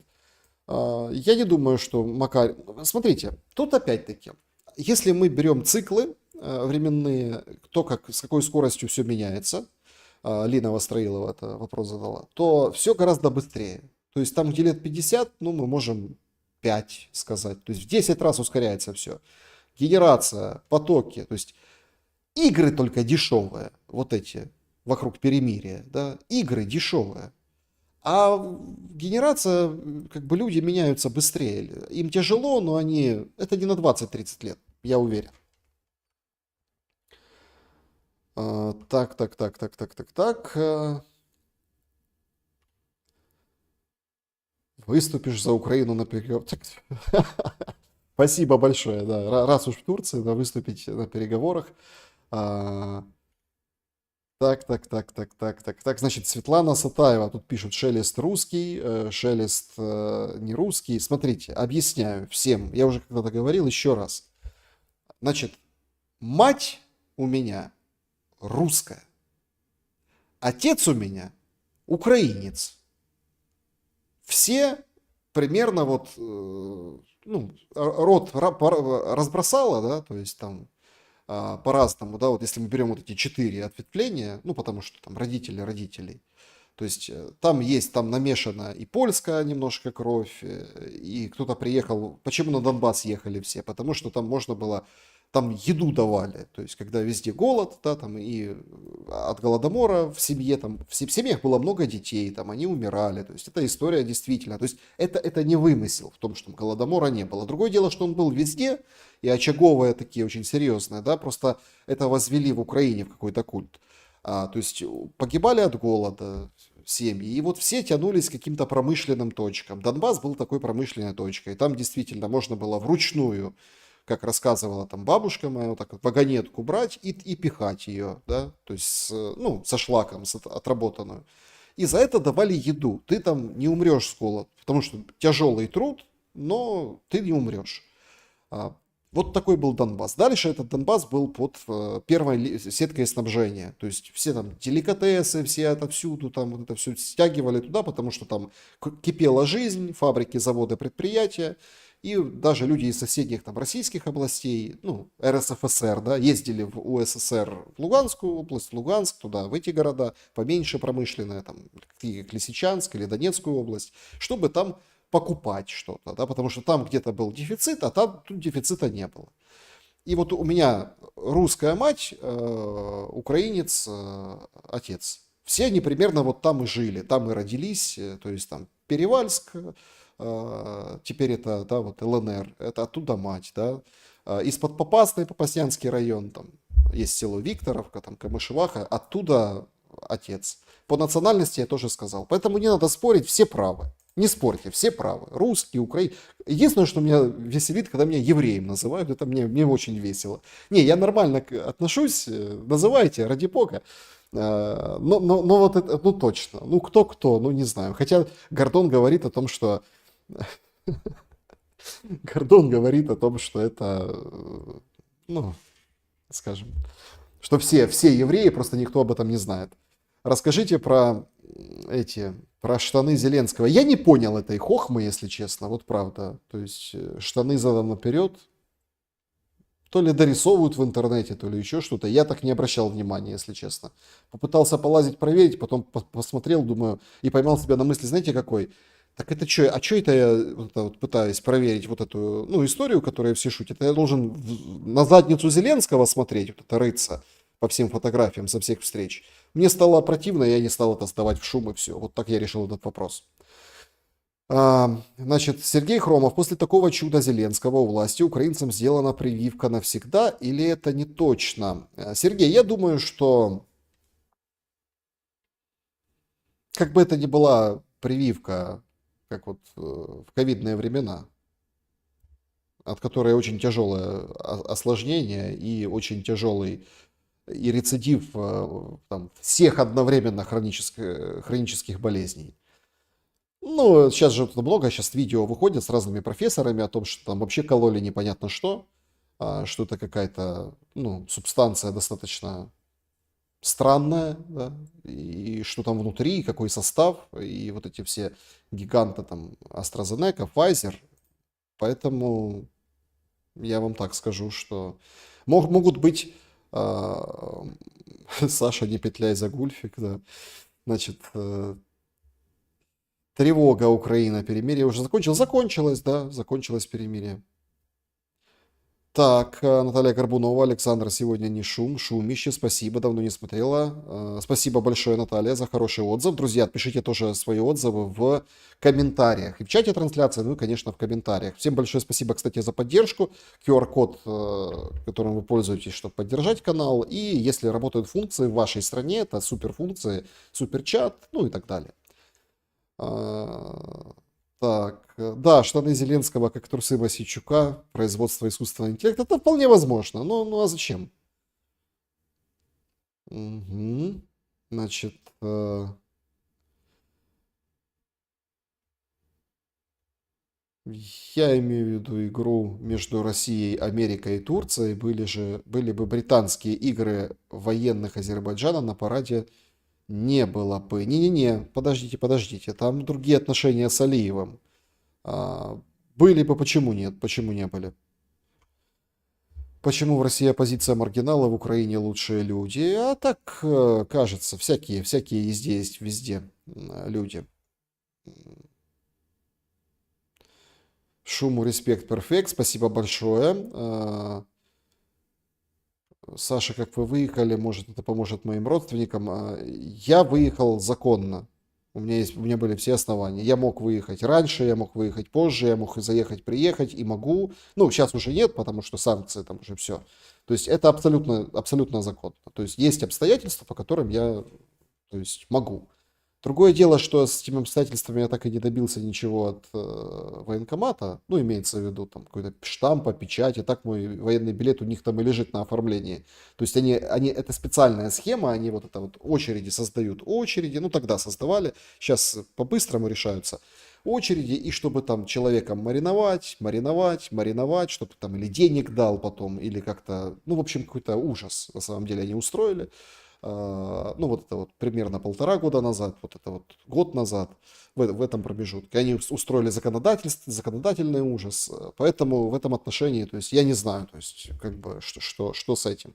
Я не думаю, что Макаренко... Смотрите, тут опять-таки, если мы берем циклы временные, то, с какой скоростью все меняется, Лина Востроилова это вопрос задала, то все гораздо быстрее. То есть там, где лет 50, ну, мы можем 5 сказать. То есть в 10 раз ускоряется все. Генерация, потоки. То есть игры только дешевые. Вот эти вокруг перемирия. Да? Игры дешевые. А генерация, как бы люди меняются быстрее. Им тяжело, но они... Это не на 20-30 лет, я уверен. Так. Выступишь за Украину на переговорах. Спасибо большое. Да. Раз уж в Турции, да, выступить на переговорах. Так. Значит, Светлана Сатаева тут пишет: шелест русский, шелест не русский. Смотрите, объясняю всем. Я уже когда-то говорил, еще раз. Значит, мать у меня русская. Отец у меня украинец. Все примерно вот, ну, род разбросало, да, то есть там по-разному, да, вот если мы берем вот эти 4 ответвления, ну, потому что там родители родителей, то есть там есть, там намешана и польская немножко кровь, и кто-то приехал, почему на Донбасс ехали все, потому что там можно было, там еду давали, то есть когда везде голод, да, там и от голодомора в семье, там в семьях было много детей, там они умирали, то есть это история действительно, то есть это не вымысел в том, что голодомора не было. Другое дело, что он был везде, и очаговые такие очень серьезные, да, просто это возвели в Украине в какой-то культ. То есть погибали от голода семьи, и вот все тянулись к каким-то промышленным точкам. Донбасс был такой промышленной точкой, там действительно можно было вручную, как рассказывала там бабушка моя, вот так вот вагонетку брать и пихать ее, да, то есть, ну, со шлаком, отработанную. И за это давали еду. Ты там не умрешь с голода, потому что тяжелый труд, но ты не умрешь. Вот такой был Донбасс. Дальше этот Донбасс был под первой сеткой снабжения. То есть все там деликатесы, все отовсюду там вот это все стягивали туда, потому что там кипела жизнь, фабрики, заводы, предприятия. И даже люди из соседних там российских областей, ну, РСФСР, да, ездили в УССР, в Луганскую область, в Луганск, туда, в эти города, поменьше промышленные, там, как Лисичанск или Донецкую область, чтобы там покупать что-то, да, потому что там где-то был дефицит, а там тут дефицита не было. И вот у меня русская мать, украинец, отец. Все они примерно вот там и жили, там и родились, то есть там Перевальск, теперь это, да, вот ЛНР, это оттуда мать, да. Из-под Попасной, Попаснянский район, там есть село Викторовка, там Камышеваха, оттуда отец. По национальности я тоже сказал. Поэтому не надо спорить, все правы. Не спорьте, все правы. Русские, украинцы. Единственное, что меня веселит, когда меня евреем называют, это мне очень весело. Не, я нормально отношусь, называйте, ради бога. Но вот это, ну точно, ну кто, ну не знаю. Хотя Гордон говорит о том, что... Гордон говорит о том, что это, ну, скажем, что все евреи, просто никто об этом не знает. Расскажите про штаны Зеленского. Я не понял этой хохмы, если честно, вот правда. То есть штаны задом наперед, то ли дорисовывают в интернете, то ли еще что-то. Я так не обращал внимания, если честно. Попытался полазить, проверить, потом посмотрел, думаю, и поймал себя на мысли, знаете, какой? Так это что? А что это я вот пытаюсь проверить вот эту, ну, историю, которую все шутят? Это я должен на задницу Зеленского смотреть, вот это рыться по всем фотографиям со всех встреч. Мне стало противно, я не стал это сдавать в шум и все. Вот так я решил этот вопрос. Значит, Сергей Хромов. После такого чуда Зеленского у власти украинцам сделана прививка навсегда или это не точно? Сергей, я думаю, что как бы это ни была прививка, как вот в ковидные времена, от которой очень тяжелое осложнение и очень тяжелый и рецидив там, всех одновременно хронических болезней. Ну, сейчас же много, сейчас видео выходят с разными профессорами о том, что там вообще кололи непонятно что это какая-то, ну, субстанция достаточно странная, да, и что там внутри, какой состав, и вот эти все гиганты там AstraZeneca, Pfizer. Поэтому я вам так скажу, что могут быть Саша, не петляй за гульфик, да. Значит, тревога Украина, перемирие уже закончилось. Закончилось, да, закончилось перемирие. Так, Наталья Горбунова, Александр, сегодня не шумище, спасибо, давно не смотрела. Спасибо большое, Наталья, за хороший отзыв. Друзья, пишите тоже свои отзывы в комментариях. И в чате трансляции, ну и, конечно, в комментариях. Всем большое спасибо, кстати, за поддержку. QR-код, которым вы пользуетесь, чтобы поддержать канал. И если работают функции в вашей стране, это суперфункции, суперчат, ну и так далее. Так, да, штаны Зеленского, как трусы Васильчука, производство искусственного интеллекта, это вполне возможно. Ну а зачем? Угу. Значит, я имею в виду игру между Россией, Америкой и Турцией. Были бы британские игры военных Азербайджана на параде, не было бы. Не-не-не, подождите, там другие отношения с Алиевым. Были бы, почему нет? Почему не были? Почему в России оппозиция маргинала, в Украине лучшие люди? А так кажется, всякие есть везде люди. Шуму, респект, перфект, спасибо большое. Саша, как вы выехали, может, это поможет моим родственникам. Я выехал законно. У меня были все основания. Я мог выехать раньше, я мог выехать позже, я мог заехать, приехать и могу. Ну, сейчас уже нет, потому что санкции там уже все. То есть это абсолютно законно. То есть есть обстоятельства, по которым я, то есть, могу. Другое дело, что с этими обстоятельствами я так и не добился ничего от военкомата. Ну, имеется в виду там какой-то штампа, печати. Так мой военный билет у них там и лежит на оформлении. То есть они это специальная схема, они вот это вот очереди создают. Очереди, ну тогда создавали, сейчас по-быстрому решаются. Очереди, и чтобы там человека мариновать, чтобы там или денег дал потом, или как-то, ну, в общем, какой-то ужас на самом деле они устроили. Ну, вот это вот примерно 1,5 года назад, вот это вот год назад, в этом промежутке. Они устроили законодательный ужас. Поэтому в этом отношении, то есть, я не знаю, то есть, как бы, что с этим.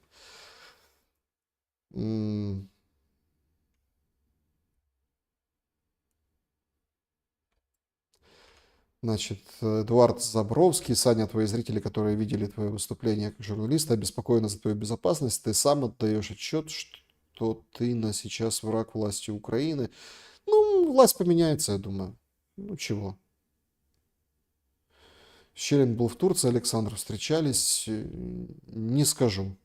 Значит, Эдуард Забровский, Саня, твои зрители, которые видели твое выступление как журналиста, обеспокоены за твою безопасность. Ты сам отдаешь отчет, что ты сейчас враг власти Украины. Ну, власть поменяется, я думаю. Ну, чего. Щелин был в Турции, Александр, встречались. Не скажу.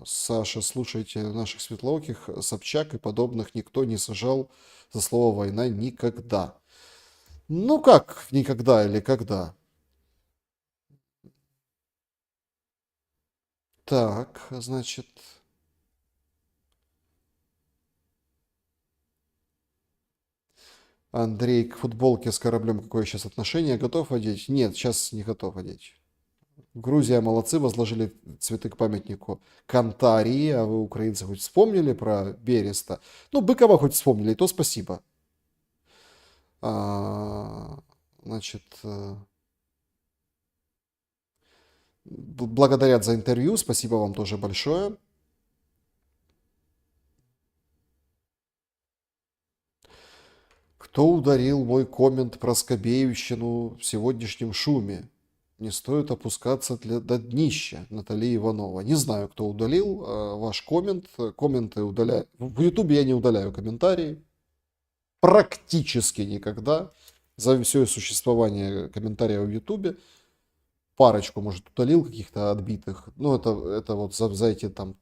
Саша, слушайте, наших светлооких, Собчак и подобных никто не сажал за слово «война» никогда. Ну как никогда или когда? Так, значит... Андрей, к футболке с кораблем какое сейчас отношение? Готов одеть? Нет, сейчас не готов одеть. Грузия молодцы, возложили цветы к памятнику Кантарии, а вы, украинцы, хоть вспомнили про Береста? Ну, Быкова хоть вспомнили, и то спасибо. Значит, благодарят за интервью, спасибо вам тоже большое. Кто ударил мой коммент про Скобеевщину в сегодняшнем шуме? Не стоит опускаться до днища. Наталья Иванова. Не знаю, кто удалил ваш коммент. Комменты удаляю. В Ютубе я не удаляю комментарии. Практически никогда. За все существование комментариев в Ютубе. Парочку, может, удалил каких-то отбитых. Ну, это вот за эти там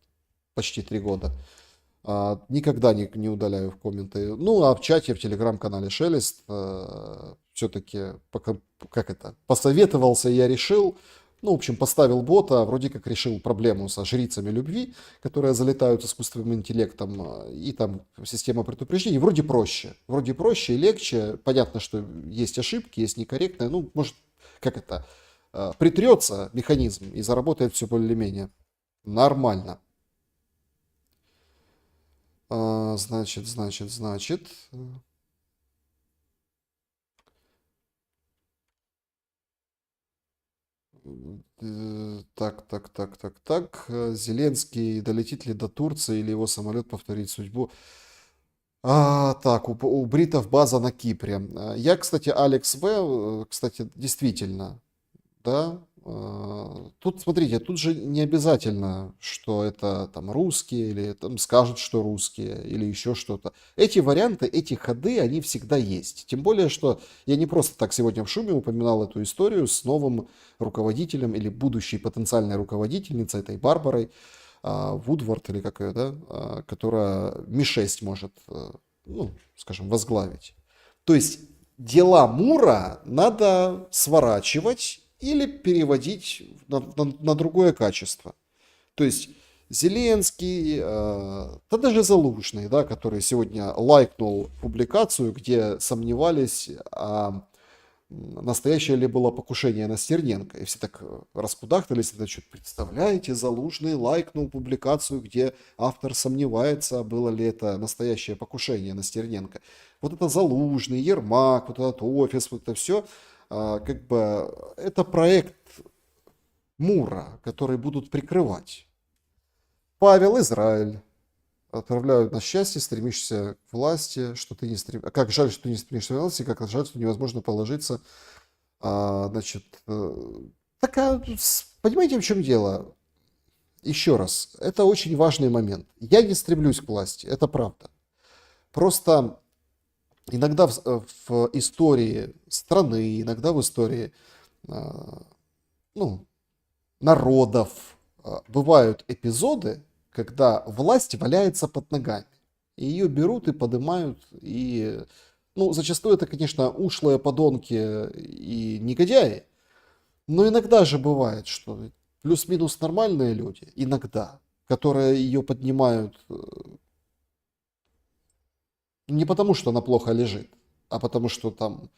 почти 3 года. Никогда не удаляю в комменты. Ну, а в чате, в телеграм-канале Шелест все-таки, как это, посоветовался, я решил. Ну, в общем, поставил бота, вроде как решил проблему со жрицами любви, которые залетают искусственным интеллектом, и там система предупреждений. Вроде проще и легче. Понятно, что есть ошибки, есть некорректные. Ну, может, как это, притрется механизм и заработает все более-менее нормально. Значит. Так. Зеленский долетит ли до Турции или его самолет повторит судьбу? Так, у бритов база на Кипре. Я, кстати, Алекс В, кстати, действительно, да. Тут, смотрите, тут же не обязательно, что это там русские, или там скажут, что русские, или еще что-то. Эти варианты, эти ходы, они всегда есть. Тем более, что я не просто так сегодня в шуме упоминал эту историю с новым руководителем или будущей потенциальной руководительницей, этой Барбарой Вудвард, или как ее, да, которая Ми-6 может, ну, скажем, возглавить. То есть дела Мура надо сворачивать или переводить на другое качество. То есть Зеленский, да даже Залужный, да, который сегодня лайкнул публикацию, где сомневались, настоящее ли было покушение на Стерненко. И все так раскудахтались, это что, представляете, Залужный лайкнул публикацию, где автор сомневается, было ли это настоящее покушение на Стерненко. Вот это Залужный, Ермак, вот этот офис, вот это все. Как бы это проект Мура, который будут прикрывать. Павел, Израиль. Отправляют на счастье, стремишься к власти, что ты не стремишься. Как жаль, что ты не стремишься к власти, как жаль, что невозможно положиться. Значит, понимаете, в чем дело? Еще раз, это очень важный момент. Я не стремлюсь к власти, это правда. Просто иногда в истории страны, иногда в истории народов бывают эпизоды, когда власть валяется под ногами. И ее берут и поднимают. И, зачастую это, конечно, ушлые подонки и негодяи. Но иногда же бывает, что плюс-минус нормальные люди, иногда, которые ее поднимают не потому, что она плохо лежит, а потому, что там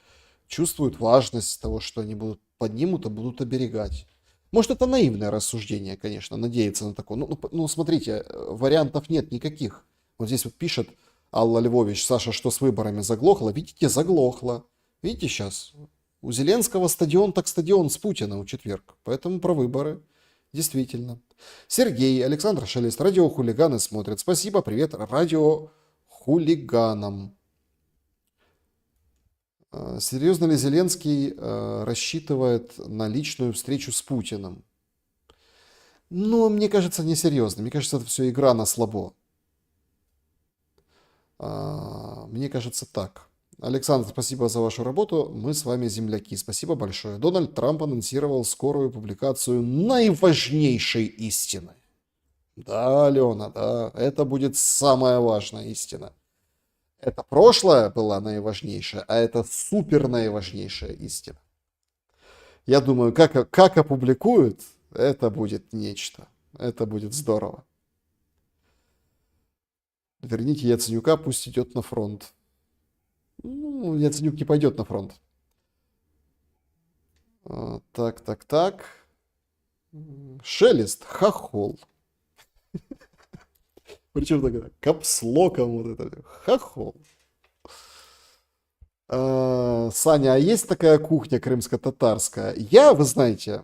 чувствуют важность того, что они поднимут, а будут оберегать. Может, это наивное рассуждение, конечно, надеяться на такое. Смотрите, вариантов нет никаких. Вот здесь вот пишет Алла Львович: Саша, что с выборами, заглохло? Видите, заглохло. Видите сейчас? У Зеленского стадион так стадион с Путина в четверг. Поэтому про выборы. Действительно. Сергей, Александр Шелест, радиохулиганы смотрят. Спасибо, привет радиохулиганам. Серьезно ли Зеленский рассчитывает на личную встречу с Путиным? Мне кажется, несерьезно. Мне кажется, это все игра на слабо. Мне кажется, так. Александр, спасибо за вашу работу. Мы с вами земляки. Спасибо большое. Дональд Трамп анонсировал скорую публикацию наиважнейшей истины. Да, Алена, да, это будет самая важная истина. Это прошлое была наиважнейшая, а это супер наиважнейшая истина. Я думаю, как опубликуют, это будет нечто. Это будет здорово. Верните Яценюка, пусть идет на фронт. Ну, Яценюк не пойдет на фронт. Так. Шелест, хохол. Причем так, капслоком вот это. Хохол. Саня, а есть такая кухня крымско-татарская? Вы знаете,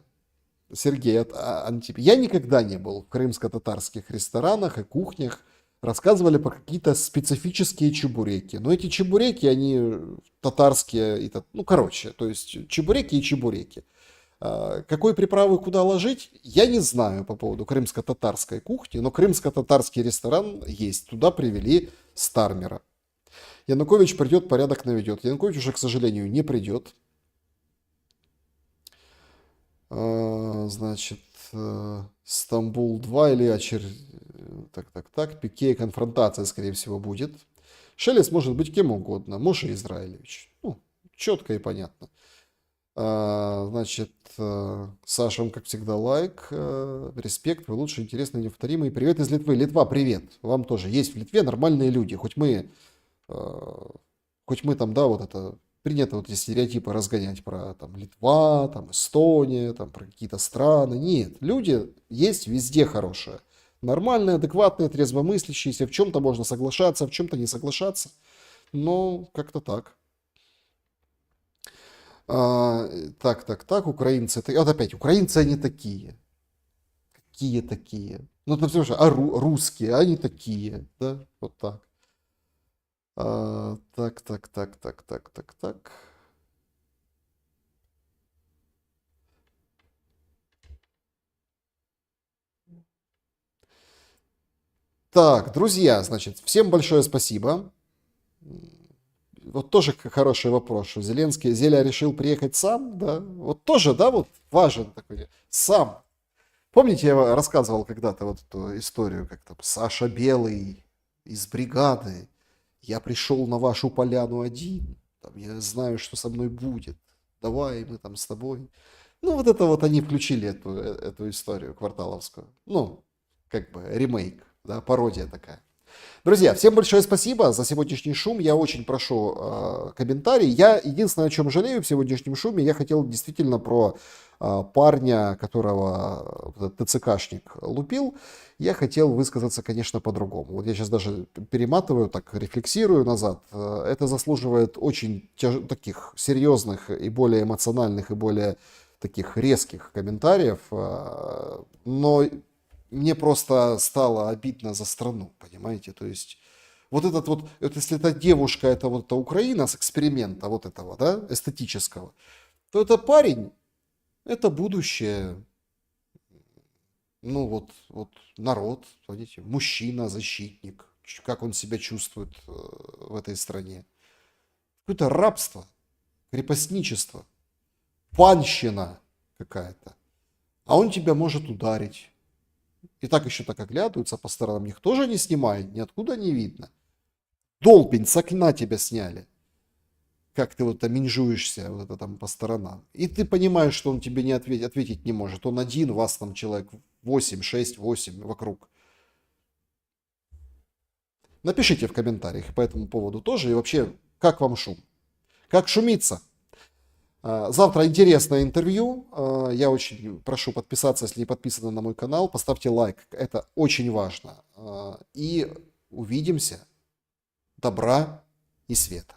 Сергей Антип, я никогда не был в крымско-татарских ресторанах и кухнях. Рассказывали про какие-то специфические чебуреки. Но эти чебуреки, они татарские. То есть чебуреки и чебуреки. Какой приправы куда ложить, я не знаю по поводу крымско-татарской кухни, но крымско-татарский ресторан есть. Туда привели Стармера. Янукович придет, порядок наведет. Янукович уже, к сожалению, не придет. Значит, Стамбул 2 или Так. Пике и конфронтация, скорее всего, будет. Шелест может быть кем угодно. Моше Израилевич. Четко и понятно. Значит, Сашам, как всегда, лайк. Респект, вы лучшие, интересные, неповторимые. Привет из Литвы. Литва, привет. Вам тоже. Есть в Литве нормальные люди. Хоть мы там, да, вот это принято вот эти стереотипы разгонять про там Литва, там Эстония, там про какие-то страны. Нет, люди есть везде хорошие. Нормальные, адекватные, трезвомыслящиеся. В чем-то можно соглашаться, в чем-то не соглашаться. Но как-то так. Так, украинцы. Вот опять, украинцы они такие. Какие такие? Ну, ты понимаешь, русские, они такие. Да, вот так. Так. Так, друзья, значит, всем большое спасибо. Вот тоже хороший вопрос, что Зеля решил приехать сам, да? Вот тоже, да, вот важен такой, сам. Помните, я рассказывал когда-то вот эту историю, как там Саша Белый из бригады. Я пришел на вашу поляну один, там, я знаю, что со мной будет. Давай, мы там с тобой. Ну, вот это вот они включили эту историю кварталовскую. Ну, как бы ремейк, да, пародия такая. Друзья, всем большое спасибо за сегодняшний шум. Я очень прошу комментарий. Я единственное, о чем жалею в сегодняшнем шуме, я хотел действительно про парня, которого ТЦКшник лупил, я хотел высказаться, конечно, по-другому. Вот я сейчас даже перематываю, так рефлексирую назад. Это заслуживает очень таких серьезных и более эмоциональных, и более таких резких комментариев. Но мне просто стало обидно за страну, понимаете? То есть вот этот вот, если эта девушка, это вот эта Украина с эксперимента вот этого, да, эстетического, то это парень, это будущее, ну вот народ, видите, мужчина, защитник, как он себя чувствует в этой стране. Какое-то рабство, крепостничество, панщина какая-то. А он тебя может ударить. И так еще так оглядываются по сторонам, них тоже не снимают, ниоткуда не видно. Долбень, с окна тебя сняли. Как ты вот менжуешься вот это там по сторонам. И ты понимаешь, что он тебе не ответить не может. Он один, вас там человек 8, 6, 8 вокруг. Напишите в комментариях по этому поводу тоже. И вообще, как вам шум? Как шумится? Завтра интересное интервью. Я очень прошу подписаться, если не подписаны на мой канал. Поставьте лайк. Это очень важно. И увидимся. Добра и света.